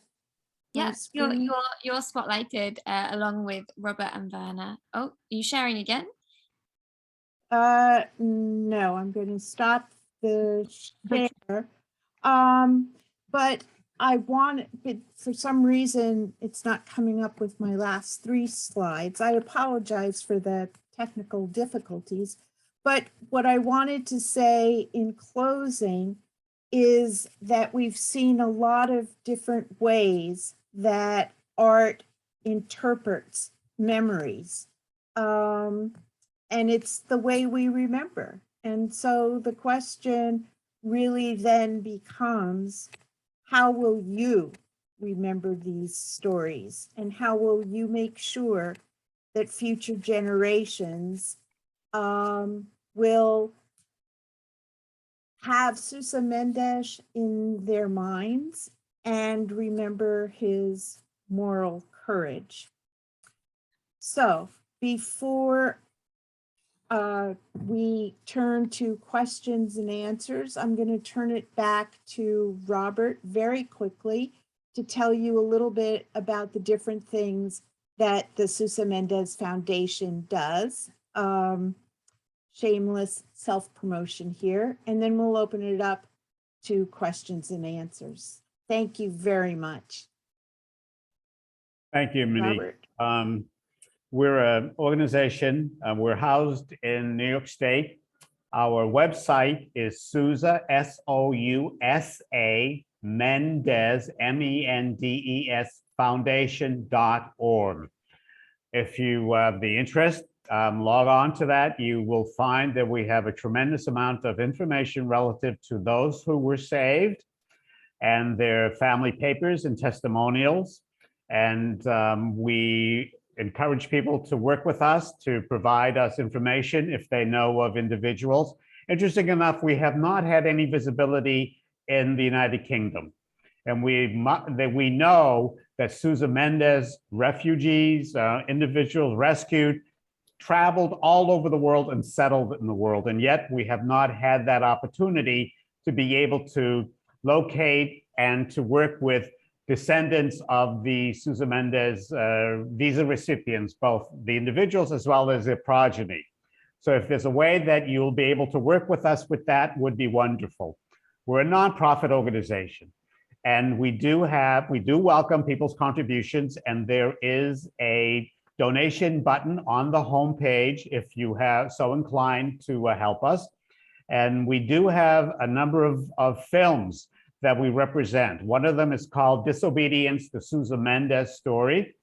Yeah, you're screen? you're spotlighted along with Robert and Werner. Oh, are you sharing again? No, I'm going to stop the share. But but for some reason, it's not coming up with my last 3 slides. I apologize for the technical difficulties. But what I wanted to say in closing is that we've seen a lot of different ways that art interprets memories. And it's the way we remember. And so the question really then becomes, how will you remember these stories? And how will you make sure that future generations will have Sousa Mendes in their minds and remember his moral courage? So before we turn to questions and answers, I'm going to turn it back to Robert very quickly to tell you a little bit about the different things that the Sousa Mendes Foundation does. Shameless self-promotion here, and then we'll open it up to questions and answers. Thank you very much. Thank you, Monique. Robert. We're an organization. We're housed in New York State. Our website is Sousa, S-O-U-S-A, Mendes, M-E-N-D-E-S, foundation.org. If you have the interest, log on to that. You will find that we have a tremendous amount of information relative to those who were saved and their family papers and testimonials. And we encourage people to work with us to provide us information if they know of individuals. Interesting enough, we have not had any visibility in the United Kingdom. And we know that Sousa Mendes refugees, individuals rescued, traveled all over the world and settled in the world. And yet we have not had that opportunity to be able to locate and to work with descendants of the Sousa Mendes visa recipients, both the individuals as well as their progeny. So if there's a way that you'll be able to work with us with that, would be wonderful. We're a nonprofit organization, and we do welcome people's contributions, and there is a donation button on the homepage if you have so inclined to help us. And we do have a number of films that we represent. One of them is called Disobedience, the Sousa Mendes Story.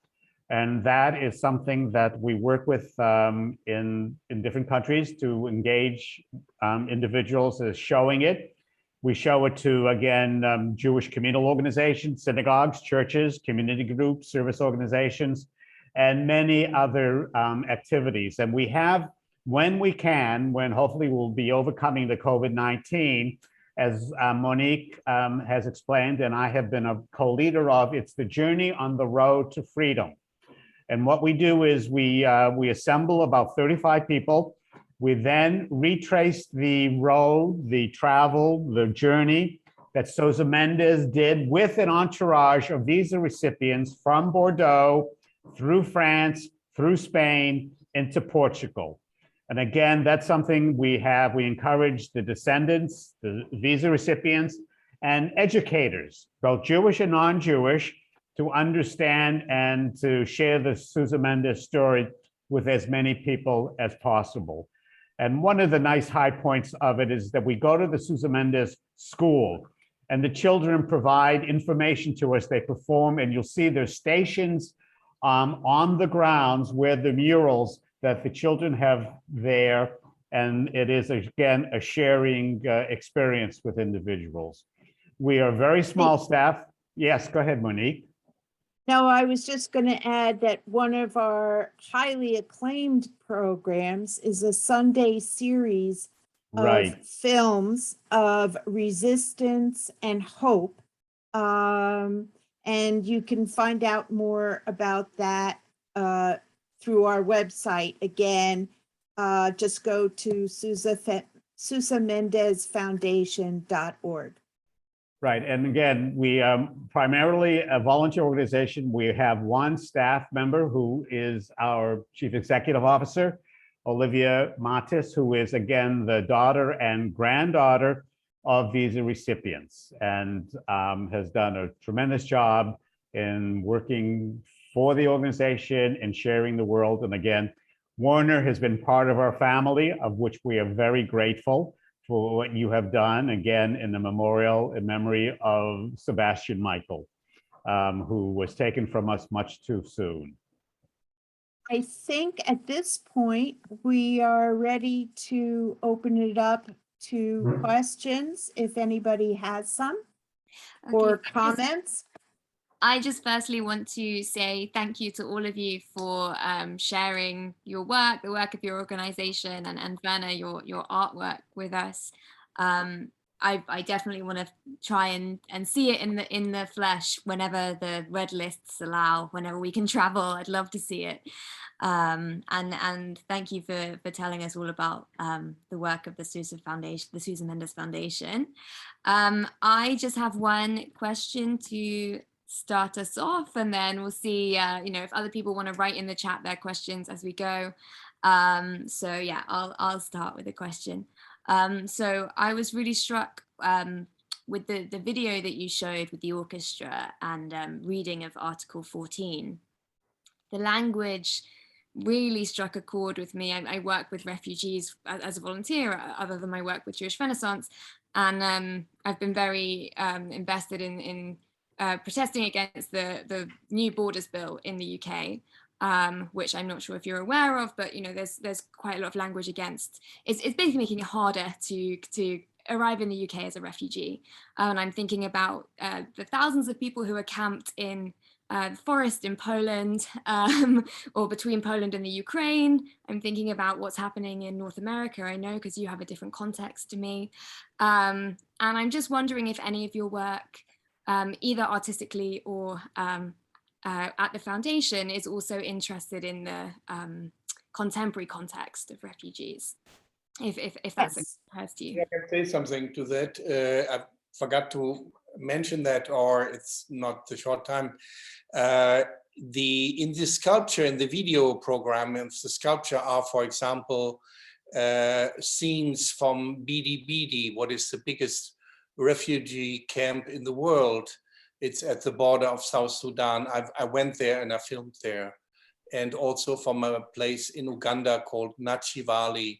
And that is something that we work with in different countries to engage individuals as showing it. We show it to, again, Jewish communal organizations, synagogues, churches, community groups, service organizations, and many other activities. And we have, when we can, when hopefully we'll be overcoming the COVID-19, as Monique has explained, and I have been a co-leader of, it's the Journey on the Road to Freedom. And what we do is we assemble about 35 people. We then retrace the road, the travel, the journey that Sousa Mendes did with an entourage of visa recipients from Bordeaux, through France, through Spain, into Portugal. And again, that's something we encourage the descendants, the visa recipients, and educators, both Jewish and non-Jewish, to understand and to share the Sousa Mendes story with as many people as possible. And one of the nice high points of it is that we go to the Sousa Mendes school, and the children provide information to us. They perform, and you'll see there's stations on the grounds where the murals that the children have there, and it is, again, a sharing experience with individuals. We are a very small staff. Yes, go ahead, Monique. No, I was just going to add that one of our highly acclaimed programs is a Sunday series Right. of films of resistance and hope. And you can find out more about that through our website. Again, just go to Sousa Mendes Foundation.org. Right. And again, we primarily a volunteer organization. We have one staff member who is our Chief Executive Officer, Olivia Matis, who is, again, the daughter and granddaughter of visa recipients, and has done a tremendous job in working for the organization and sharing the world. And again, Warner has been part of our family, of which we are very grateful for what you have done, again, in the memorial in memory of Sebastian Michael, who was taken from us much too soon. I think at this point, we are ready to open it up to questions, if anybody has some, or comments. I just firstly want to say thank you to all of you for sharing your work, the work of your organization, and Werner, your artwork with us. I definitely want to try and see it in the flesh whenever the red lists allow, whenever we can travel. I'd love to see it. And thank you for telling us all about the work of the Sousa Foundation, the Sousa Mendes Foundation. I just have one question to start us off, and then we'll see if other people want to write in the chat their questions as we go. So yeah, I'll start with a question. So I was really struck with the video that you showed with the orchestra and reading of Article 14. The language really struck a chord with me. I work with refugees as a volunteer, other than my work with Jewish Renaissance, and I've been very invested in protesting against the new borders bill in the UK, which I'm not sure if you're aware of, but there's quite a lot of language against. It's basically making it harder to arrive in the UK as a refugee. And I'm thinking about the thousands of people who are camped in the forest in Poland, or between Poland and the Ukraine. I'm thinking about what's happening in North America, I know, because you have a different context to me. And I'm just wondering if any of your work, either artistically or at the foundation, is also interested in the contemporary context of refugees, if that's occurs to you. I can say something to that. I forgot to mention that, or it's not the short time. In the sculpture, in the video program, and the sculpture are, for example, scenes from Bidi Bidi, what is the biggest refugee camp in the world. It's at the border of South Sudan. I went there and I filmed there. And also from a place in Uganda called Nachivali,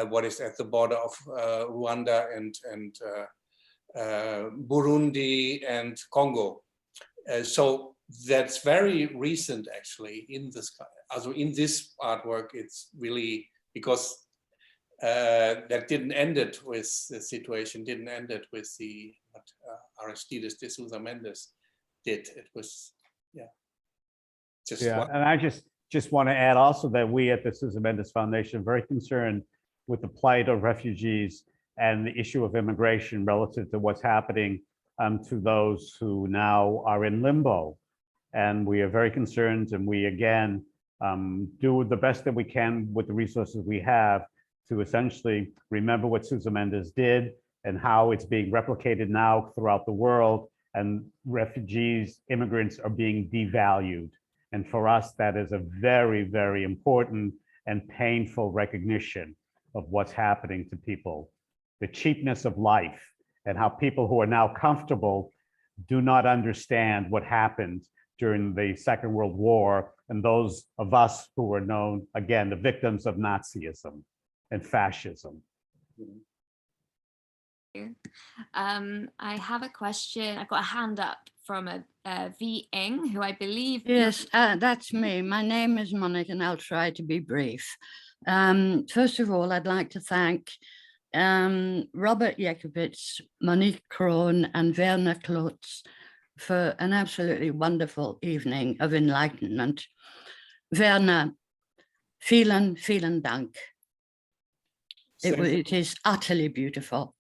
what is at the border of Rwanda and Burundi and Congo. So that's very recent, actually, in this artwork. It's really because that didn't end it with the situation, didn't end it with what Aristides de Sousa Mendes did. It was, just one. And I just want to add also that we at the Sousa Mendes Foundation are very concerned with the plight of refugees and the issue of immigration relative to what's happening to those who now are in limbo. And we are very concerned, and we again do the best that we can with the resources we have to essentially remember what Sousa Mendes did and how it's being replicated now throughout the world, and refugees, immigrants are being devalued. And for us, that is a very, very important and painful recognition of what's happening to people. The cheapness of life, and how people who are now comfortable do not understand what happened during the Second World War, and those of us who were known, again, the victims of Nazism and fascism. I have a question. I've got a hand up from a V. Ing, who I believe. Yes, that's me. My name is Monique, and I'll try to be brief. First of all, I'd like to thank Robert Jakobitz, Monique Krohn, and Werner Klotz for an absolutely wonderful evening of enlightenment. Werner, vielen, vielen Dank. It is utterly beautiful.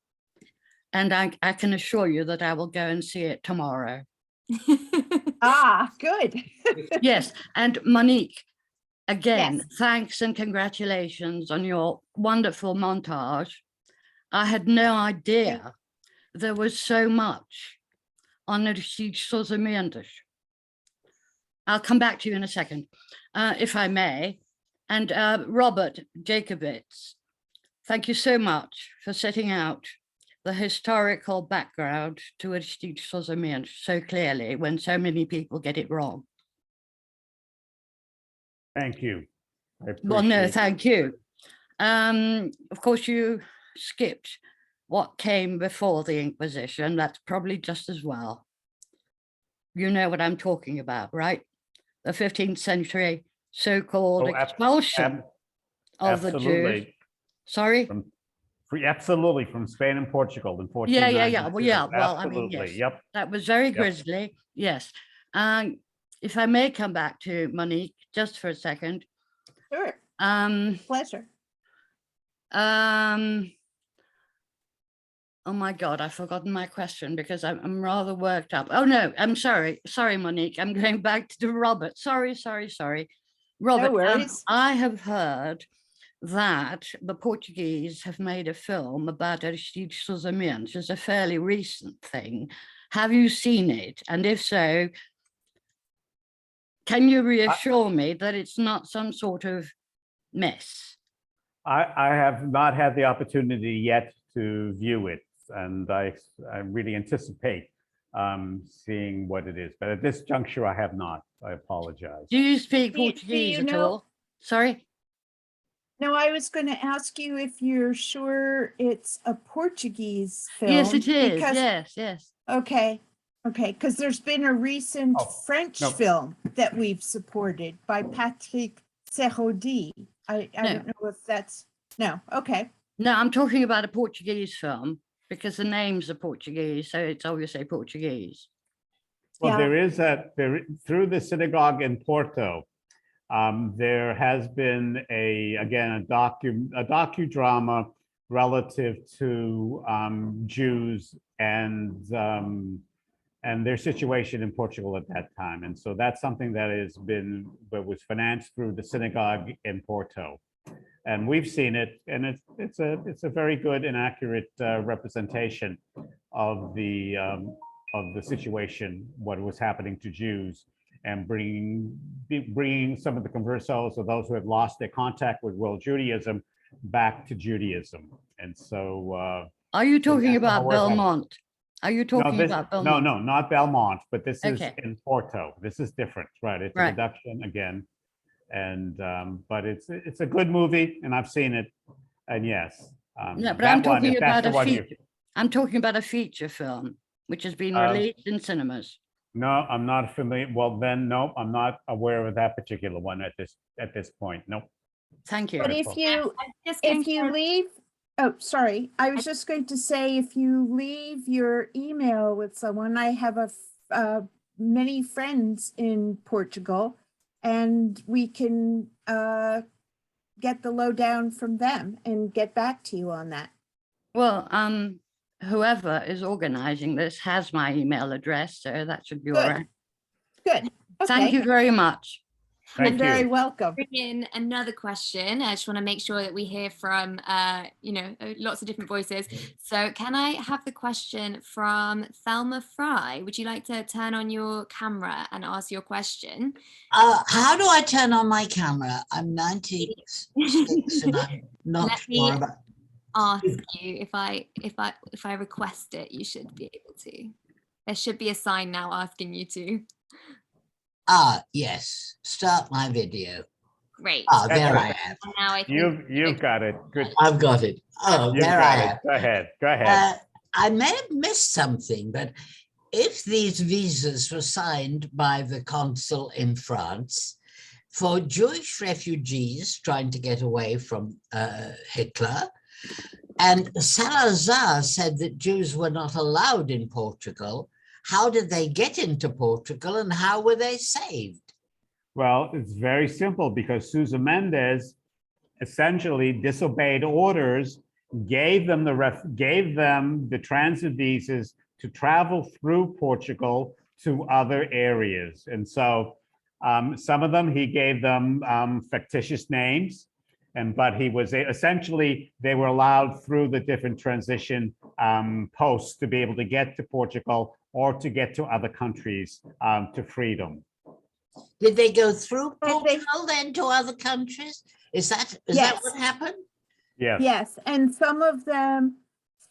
And I can assure you that I will go and see it tomorrow. Ah, good. Yes, and Monique, again, Yes. thanks and congratulations on your wonderful montage. I had no idea there was so much on Aristides de Sousa Mendes. I'll come back to you in a second, if I may. And Robert Jakobitz, thank you so much for setting out the historical background to Aristides de Sousa Mendes so clearly when so many people get it wrong. Thank you. Well, no, appreciate thank you. Of course, you skipped what came before the Inquisition. That's probably just as well. You know what I'm talking about, right? The 15th century so-called expulsion of the Jews. Absolutely. Sorry? Absolutely, from Spain and Portugal in Yeah. 1492. Well, yeah. Well, Absolutely. I mean, yes. Yep. That was very Yep. grisly. Yes. If I may come back to Monique just for a second. Sure. Pleasure. Oh my God, I've forgotten my question because I'm rather worked up. Oh no, I'm sorry. Sorry, Monique. I'm going back to Robert. Sorry. Robert, No worries. I have heard that the Portuguese have made a film about Aristides de Sousa Mendes. It's a fairly recent thing. Have you seen it? And if so, can you reassure me that it's not some sort of mess? I have not had the opportunity yet to view it, and I really anticipate seeing what it is. But at this juncture, I have not. I apologize. Do you speak Do you Portuguese at know- all? Sorry? No, I was going to ask you if you're sure it's a Portuguese film. Yes, it is. because- Yes. Okay, because there's been a recent Oh, French no. film that we've supported by Patrick Serraudi. I No. don't know if that's, no, okay. No, I'm talking about a Portuguese film because the names are Portuguese, so it's obviously Portuguese. Well, Yeah. there is through the synagogue in Porto, there has been a docudrama relative to Jews and their situation in Portugal at that time. And so that's something that was financed through the synagogue in Porto. And we've seen it, and it's a very good and accurate representation of the situation, what was happening to Jews, and bringing some of the conversos, or those who had lost their contact with world Judaism, back to Judaism. And so, Are you talking that's how about we're having- Belmont? Are you talking about Belmont? No, not Belmont, but this is Okay. in Porto. This is different, right? It's a Right. production again, and but it's a good movie, and I've seen it, and yes. No, but that I'm one, talking if that's about the a one you- feature. I'm talking about a feature film which has been released in cinemas. No, I'm not familiar. Well, then, no, I'm not aware of that particular one at this point. Nope. Thank you. But if you Just going to- leave, oh, sorry, I was just going to say, if you leave your email with someone, I have many friends in Portugal, and we can get the lowdown from them and get back to you on that. Well, whoever is organizing this has my email address, so that should be all Good. right. Good. Thank Okay. you very much. You're Thank very you. welcome. bring in another question. I just want to make sure that we hear from, lots of different voices. So can I have the question from Thelma Fry? Would you like to turn on your camera and ask your question? How do I turn on my camera? I'm 96 and I'm not Let me- sure about. Ask you if I request it, you should be able to. There should be a sign now asking you to. Yes. Start my video. Great. There I am. And now I think You've got it. Good. I've got it. You've There I got am. it. Go ahead. Go ahead. I may have missed something, but if these visas were signed by the consul in France for Jewish refugees trying to get away from Hitler, and Salazar said that Jews were not allowed in Portugal, how did they get into Portugal and how were they saved? Well, it's very simple because Sousa Mendes essentially disobeyed orders, gave them the transit visas to travel through Portugal to other areas. And so some of them, he gave them fictitious names, but he was essentially, they were allowed through the different transition posts to be able to get to Portugal or to get to other countries to freedom. Did they go through Portugal then to other countries? Is that what happened? Yes. Yes, and some of them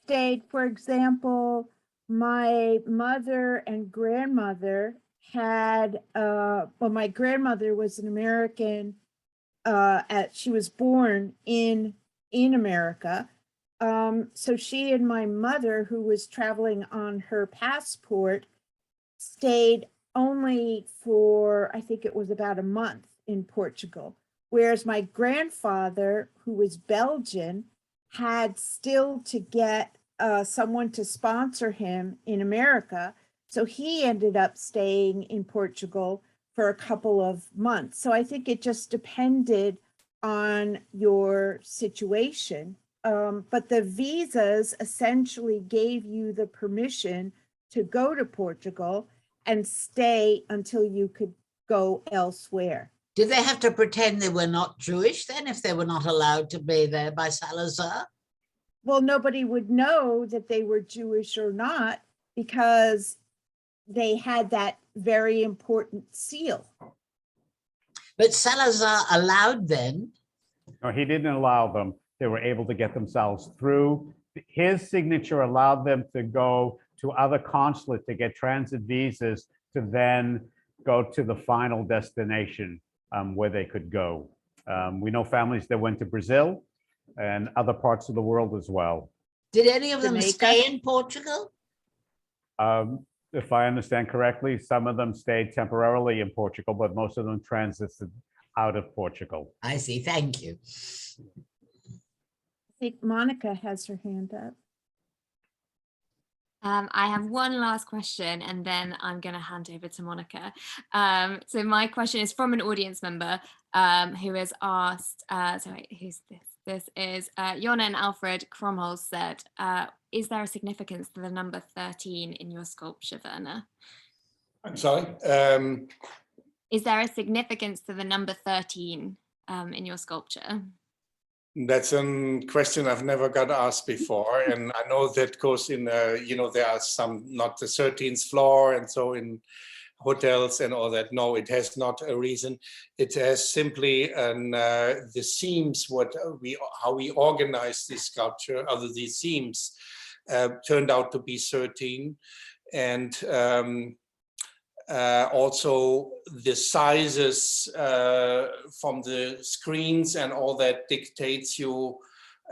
stayed, for example, my mother and grandmother had, well, my grandmother was an American, she was born in America. So she and my mother, who was traveling on her passport, stayed only for, I think it was about a month in Portugal. Whereas my grandfather, who was Belgian, had still to get someone to sponsor him in America. So he ended up staying in Portugal for a couple of months. So I think it just depended on your situation. But the visas essentially gave you the permission to go to Portugal and stay until you could go elsewhere. Did they have to pretend they were not Jewish then if they were not allowed to be there by Salazar? Well, nobody would know that they were Jewish or not because they had that very important seal. But Salazar allowed them. No, he didn't allow them. They were able to get themselves through. His signature allowed them to go to other consulates to get transit visas to then go to the final destination where they could go. We know families that went to Brazil and other parts of the world as well. Did any of them Jamaica? stay in Portugal? If I understand correctly, some of them stayed temporarily in Portugal, but most of them transited out of Portugal. I see, thank you. I think Monica has her hand up. I have one last question and then I'm going to hand over to Monica. So my question is from an audience member who has asked, who's this? This is Jonna and Alfred Kromholz said, is there a significance to the number 13 in your sculpture, Werner? I'm sorry? Is there a significance to the number 13 in your sculpture? That's a question I've never got asked before. And I know that goes in, there are some, not the 13th floor and so in hotels and all that. No, it has not a reason. It has simply the themes, how we organize this sculpture, other these themes turned out to be 13. And also the sizes from the screens and all that dictates you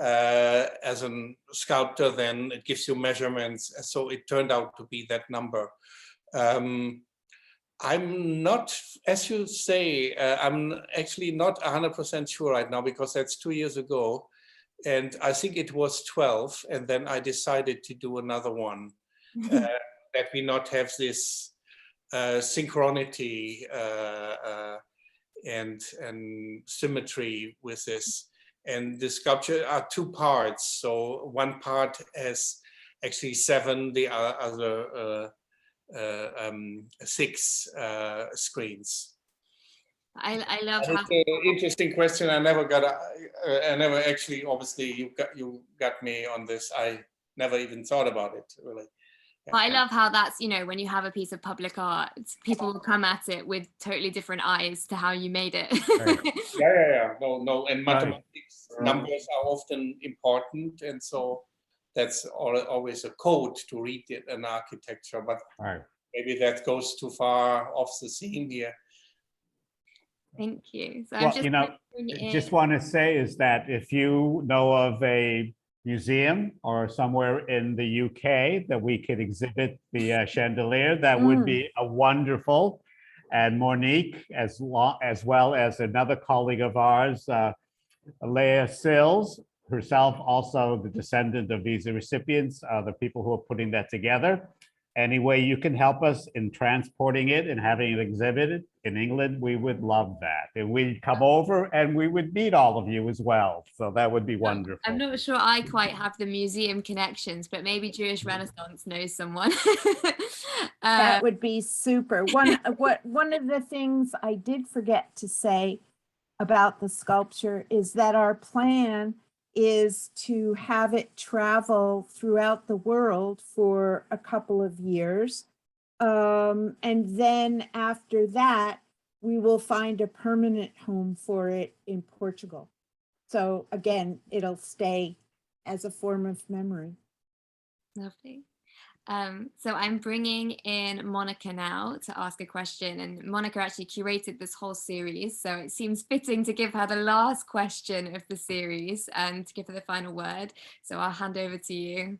as a sculptor, then it gives you measurements. So it turned out to be that number. I'm not, as you say, I'm actually not 100% sure right now because that's 2 years ago. And I think it was 12. And then I decided to do another one that we not have this synchronity and symmetry with this. And the sculpture are two parts. So one part has actually 7, the other 6 screens. I love That's an interesting question. I never actually, obviously you got me on this. I never even thought about it really. But I love how that's, when you have a piece of public art, people will come at it with totally different eyes to how you made it. Right. Yeah. No. And mathematics, numbers are often important. And so that's always a code to read it in architecture. But maybe that goes too far off the scene here. Thank you. So Well, just want to say is that if you know of a museum or somewhere in the UK that we could exhibit the chandelier, that would be a wonderful. And Monique, as well as another colleague of ours, Leah Sills, herself also the descendant of visa recipients, the people who are putting that together. Any way you can help us in transporting it and having it exhibited in England, we would love that. And we'd come over and we would meet all of you as well. So that would be wonderful. I'm not sure I quite have the museum connections, but maybe Jewish Renaissance knows someone. That would be super. One of the things I did forget to say about the sculpture is that our plan is to have it travel throughout the world for a couple of years. And then after that, we will find a permanent home for it in Portugal. So again, it'll stay as a form of memory. Lovely. So I'm bringing in Monica now to ask a question, and Monica actually curated this whole series, so it seems fitting to give her the last question of the series and to give her the final word. So I'll hand over to you.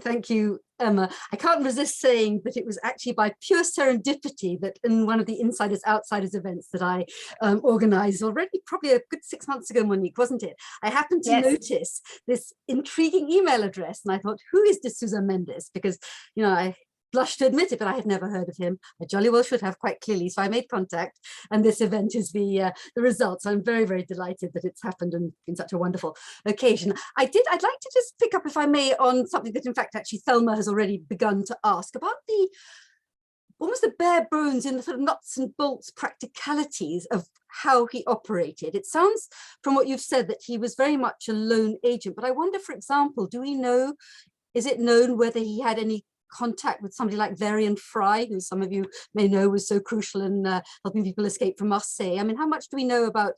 Thank you, Emma. I can't resist saying that it was actually by pure serendipity that in one of the Insiders Outsiders events that I organized already probably a good 6 months ago, Monique, wasn't it? I happened to notice this intriguing email address, and I thought, who is De Sousa Mendes? Because, you know, I blush to admit it, but I had never heard of him. I jolly well should have, quite clearly. So I made contact, and this event is the result. So I'm very, very delighted that it's happened and been such a wonderful occasion. I'd like to just pick up, if I may, on something that in fact actually Thelma has already begun to ask about, the almost the bare bones in the sort of nuts and bolts practicalities of how he operated. It sounds from what you've said that he was very much a lone agent, but I wonder, for example, do we know, is it known whether he had any contact with somebody like Varian Fry, who some of you may know was so crucial in helping people escape from Marseille? I mean, how much do we know about,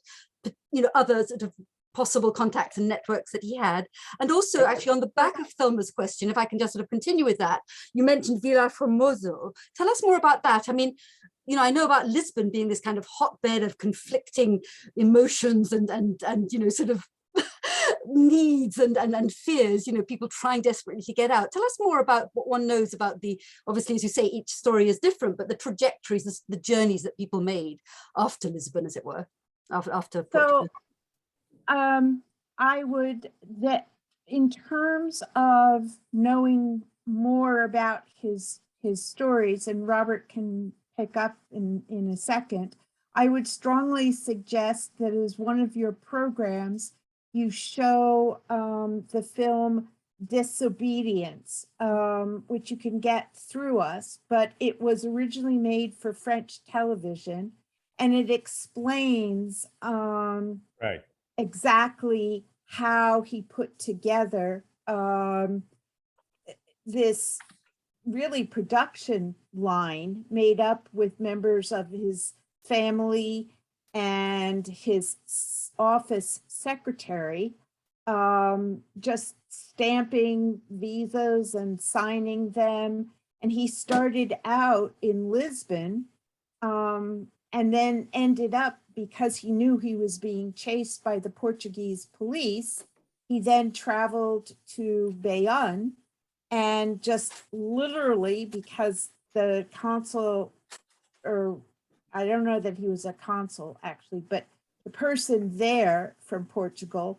you know, other sort of possible contacts and networks that he had? And also, actually, on the back of Thelma's question, if I can just sort of continue with that, you mentioned Vila Formoso. Tell us more about that. I mean, you know, I know about Lisbon being this kind of hotbed of conflicting emotions and you know, sort of needs and fears, you know, people trying desperately to get out. Tell us more about what one knows about the, obviously, as you say, each story is different, but the trajectories, the journeys that people made after Lisbon, as it were, after Portugal. So I would, that in terms of knowing more about his stories, and Robert can pick up in a second, I would strongly suggest that as one of your programs, you show the film Disobedience, which you can get through us, but it was originally made for French television, and it explains exactly how he put together this really production line made up with members of his family and his office secretary, just stamping visas and signing them. And he started out in Lisbon, and then ended up, because he knew he was being chased by the Portuguese police, he then traveled to Bayonne, and just literally, because the consul, or I don't know that he was a consul actually, but the person there from Portugal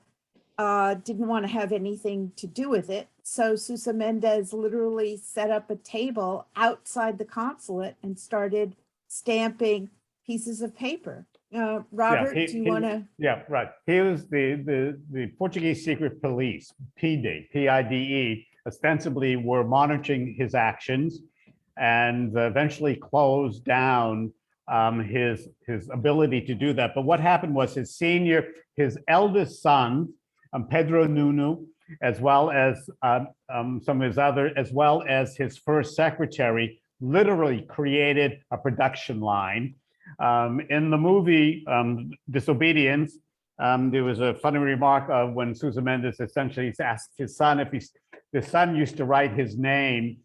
didn't want to have anything to do with it. So Sousa Mendes literally set up a table outside the consulate and started stamping pieces of paper. Robert, do you want to? Yeah, right. He was the Portuguese secret police, PIDE, ostensibly were monitoring his actions, and eventually closed down his ability to do that. But what happened was his eldest son, Pedro Nuno, as well as some of his other, as well as his first secretary, literally created a production line. In the movie Disobedience, there was a funny remark of when Sousa Mendes essentially asked his son if the son used to write his name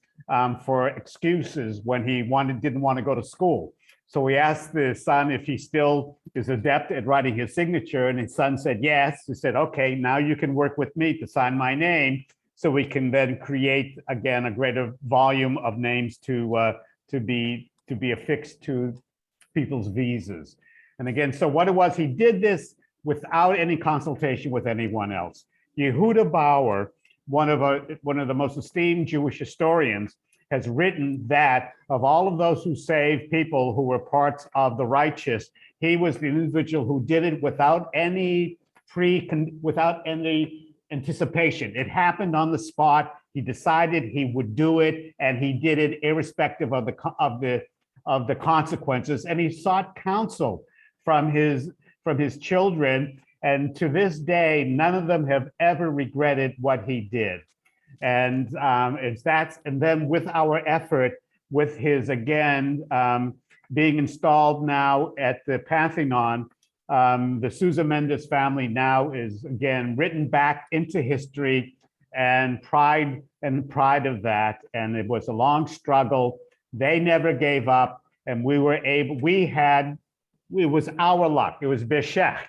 for excuses when he didn't want to go to school. So we asked the son if he still is adept at writing his signature, and his son said yes. He said, okay, now you can work with me to sign my name, so we can then create again a greater volume of names to be affixed to people's visas. And again, so what it was, he did this without any consultation with anyone else. Yehuda Bauer, one of the most esteemed Jewish historians, has written that of all of those who saved people who were parts of the righteous, he was the individual who did it without any anticipation. It happened on the spot. He decided he would do it, and he did it irrespective of the consequences. And he sought counsel from his children, and to this day, none of them have ever regretted what he did. And then with our effort, with his again being installed now at the Pantheon, the Sousa Mendes family now is again written back into history, and pride of that. And it was a long struggle. They never gave up, and we were able. It was our luck. It was Beshech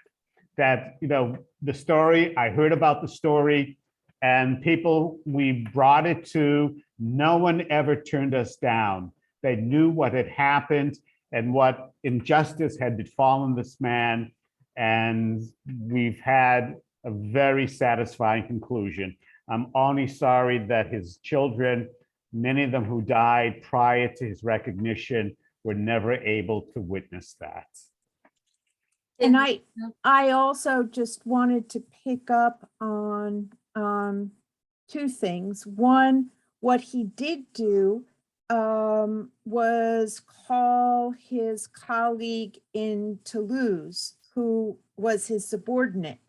that the story. I heard about the story. And people we brought it to, no one ever turned us down. They knew what had happened and what injustice had befallen this man. And we've had a very satisfying conclusion. I'm only sorry that his children, many of them who died prior to his recognition, were never able to witness that. And I also just wanted to pick up on two things. One, what he did do was call his colleague in Toulouse, who was his subordinate,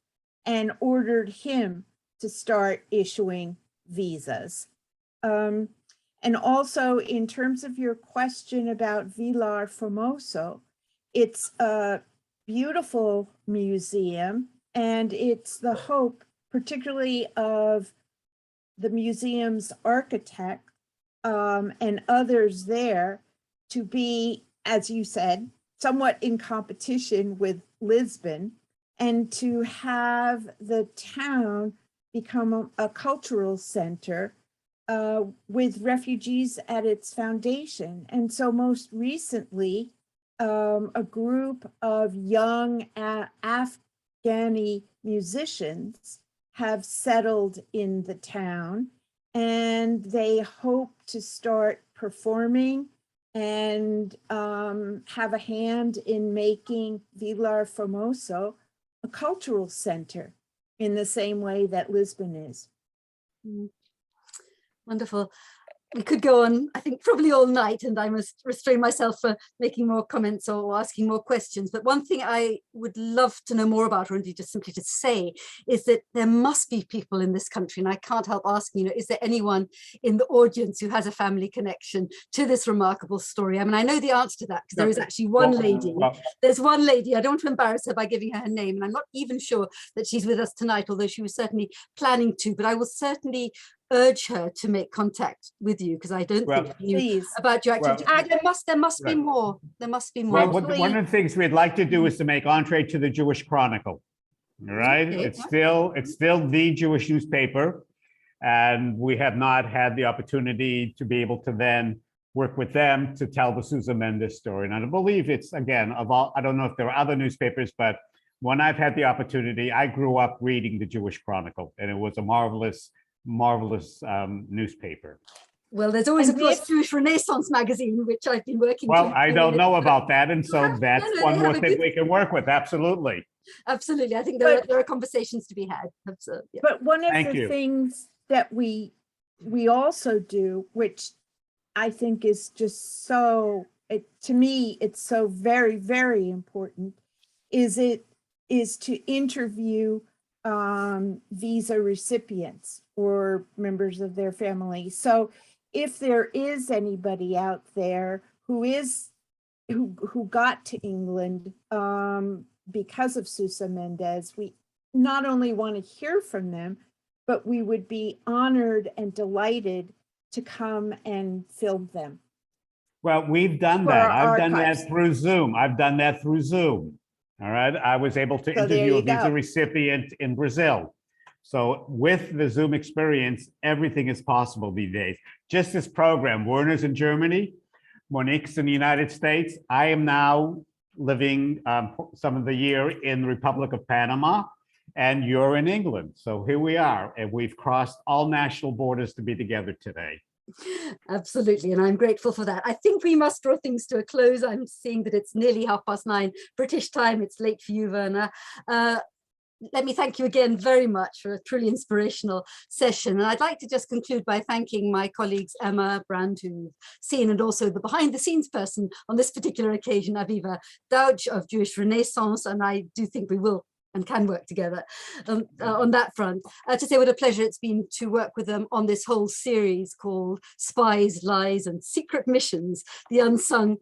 and ordered him to start issuing visas. And also, in terms of your question about Villar Formoso, it's a beautiful museum, and it's the hope, particularly of the museum's architect and others there, to be, as you said, somewhat in competition with Lisbon, and to have the town become a cultural center with refugees at its foundation. And so most recently, a group of young Afghani musicians have settled in the town, and they hope to start performing and have a hand in making Villar Formoso a cultural center in the same way that Lisbon is. Wonderful. We could go on, I think, probably all night, and I must restrain myself for making more comments or asking more questions. But one thing I would love to know more about, or indeed just simply to say, is that there must be people in this country, and I can't help asking, is there anyone in the audience who has a family connection to this remarkable story? I mean, I know the answer to that, because there is actually one lady. There's one lady, I don't want to embarrass her by giving her name, and I'm not even sure that she's with us tonight, although she was certainly planning to, but I will certainly urge her to make contact with you, because I don't think she knew about your activity. There must be more. There must be more. Well, one of the things we'd like to do is to make entree to the Jewish Chronicle. All right, okay. It's still the Jewish newspaper, and we have not had the opportunity to be able to then work with them to tell the Sousa Mendes story. And I believe it's, again, of all, I don't know if there are other newspapers, but when I've had the opportunity, I grew up reading the Jewish Chronicle, and it was a marvelous newspaper. Well, there's always, of course, Jewish Renaissance magazine, which I've been working with. Well, I don't know about that, and so that's one more thing we can work with. Absolutely. Absolutely. I think there are conversations to be had. Absolutely. Yeah. But one of the things that we also do, which I think is just so, to me, it's so very, very important, is to interview visa recipients or members of their family. So if there is anybody out there who got to England because of Sousa Mendes, we not only want to hear from them, but we would be honored and delighted to come and film them. Well, we've done For that. our I've done that archives. through Zoom. I've done that through Zoom. All right. I was able to So there interview a you visa go. recipient in Brazil. So with the Zoom experience, everything is possible these days. Just this program, Werner's in Germany, Monique's in the United States. I am now living some of the year in the Republic of Panama, and you're in England. So here we are, and we've crossed all national borders to be together today. Absolutely, and I'm grateful for that. I think we must draw things to a close. I'm seeing that it's nearly 9:30 British time. It's late for you, Werner. Let me thank you again very much for a truly inspirational session. And I'd like to just conclude by thanking my colleagues Emma, Brand, who've seen, and also the behind the scenes person on this particular occasion, Aviva Dauch of Jewish Renaissance. And I do think we will and can work together on that front. To say what a pleasure it's been to work with them on this whole series called Spies, Lies and Secret Missions, the unsung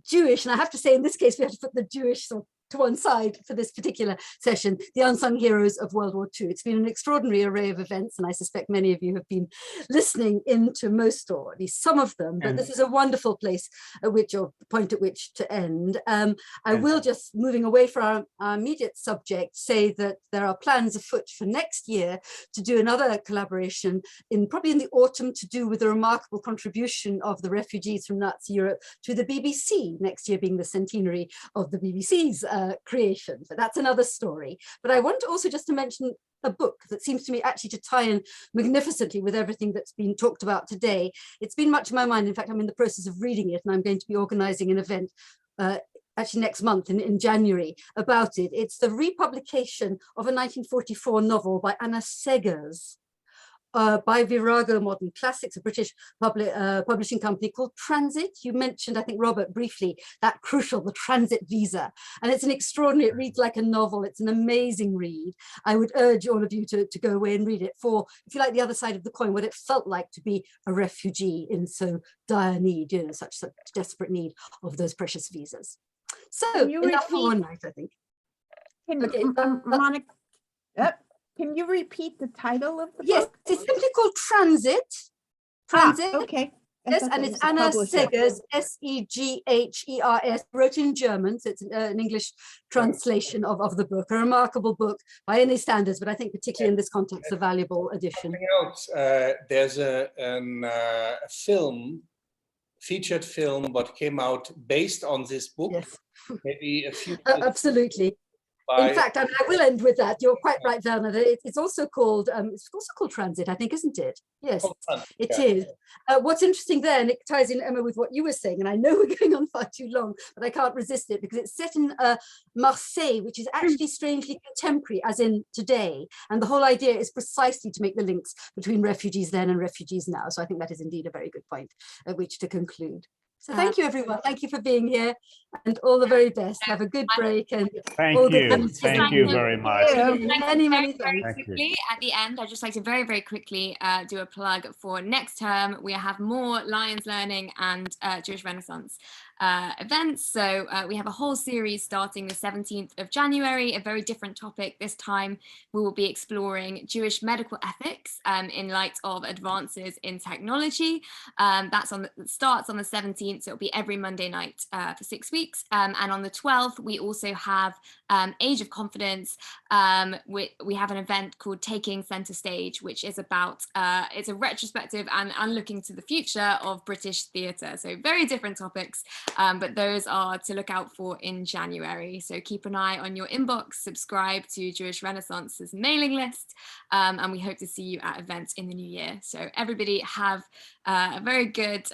Jewish, and I have to say in this case we have to put the Jewish to one side for this particular session, the unsung heroes of World War II. It's been an extraordinary array of events, and I suspect many of you have been listening into most, or at least some of them, but this is a wonderful place at which, or point at which to end. I will just, moving away from our immediate subject, say that there are plans afoot for next year to do another collaboration probably in the autumn, to do with the remarkable contribution of the refugees from Nazi Europe to the BBC, next year being the centenary of the BBC's creation, but that's another story. But I want also just to mention a book that seems to me actually to tie in magnificently with everything that's been talked about today. It's been much in my mind. In fact, I'm in the process of reading it, and I'm going to be organizing an event actually next month in January about it. It's the republication of a 1944 novel by Anna Seghers, by Virago Modern Classics, a British publishing company called Transit. You mentioned, I think, Robert, briefly, that crucial, the transit visa. And it's an extraordinary, it reads like a novel. It's an amazing read. I would urge all of you to go away and read it for, if you like, the other side of the coin, what it felt like to be a refugee in so dire need, you know, such desperate need of those precious visas. So enough for one night, I think. Okay, Monica, can you repeat the title of the book? Yes, it's simply called Transit. Transit. Okay. Yes, and it's Anna Seghers, S-E-G-H-E-R-S, wrote in German, so it's an English translation of the book, a remarkable book by any standards, but I think particularly in this context, a valuable addition. There's a film, featured film, what came out based on this book. Yes. Maybe a few. Absolutely. In fact, I will end with that. You're quite right, Werner. It's also called Transit, I think, isn't it? Yes, it is. What's interesting there, and it ties in, Emma, with what you were saying, and I know we're going on far too long, but I can't resist it because it's set in Marseille, which is actually strangely contemporary, as in today. And the whole idea is precisely to make the links between refugees then and refugees now. So I think that is indeed a very good point at which to conclude. So thank you, everyone. Thank you for being here, and all the very best. Have a good break, and thank you very much. Many thanks. Quickly, at the end, I'd just like to very quickly do a plug for next term. We have more Lions Learning and Jewish Renaissance events. So we have a whole series starting the 17th of January, a very different topic. This time we will be exploring Jewish medical ethics in light of advances in technology. That starts on the 17th, so it'll be every Monday night for 6 weeks. And on the 12th, we also have Age of Confidence. We have an event called Taking Center Stage, which is about, it's a retrospective and looking to the future of British theatre. So very different topics. But those are to look out for in January. So keep an eye on your inbox, subscribe to Jewish Renaissance's mailing list, and we hope to see you at events in the new year. So everybody have a very good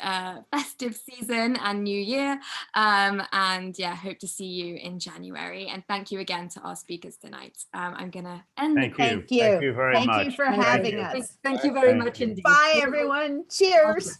festive season and new year, and yeah, hope to see you in January. And thank you again to our speakers tonight. I'm gonna end. Thank you very much. Thank you for having us. Thank you very much indeed. Bye, everyone. Cheers.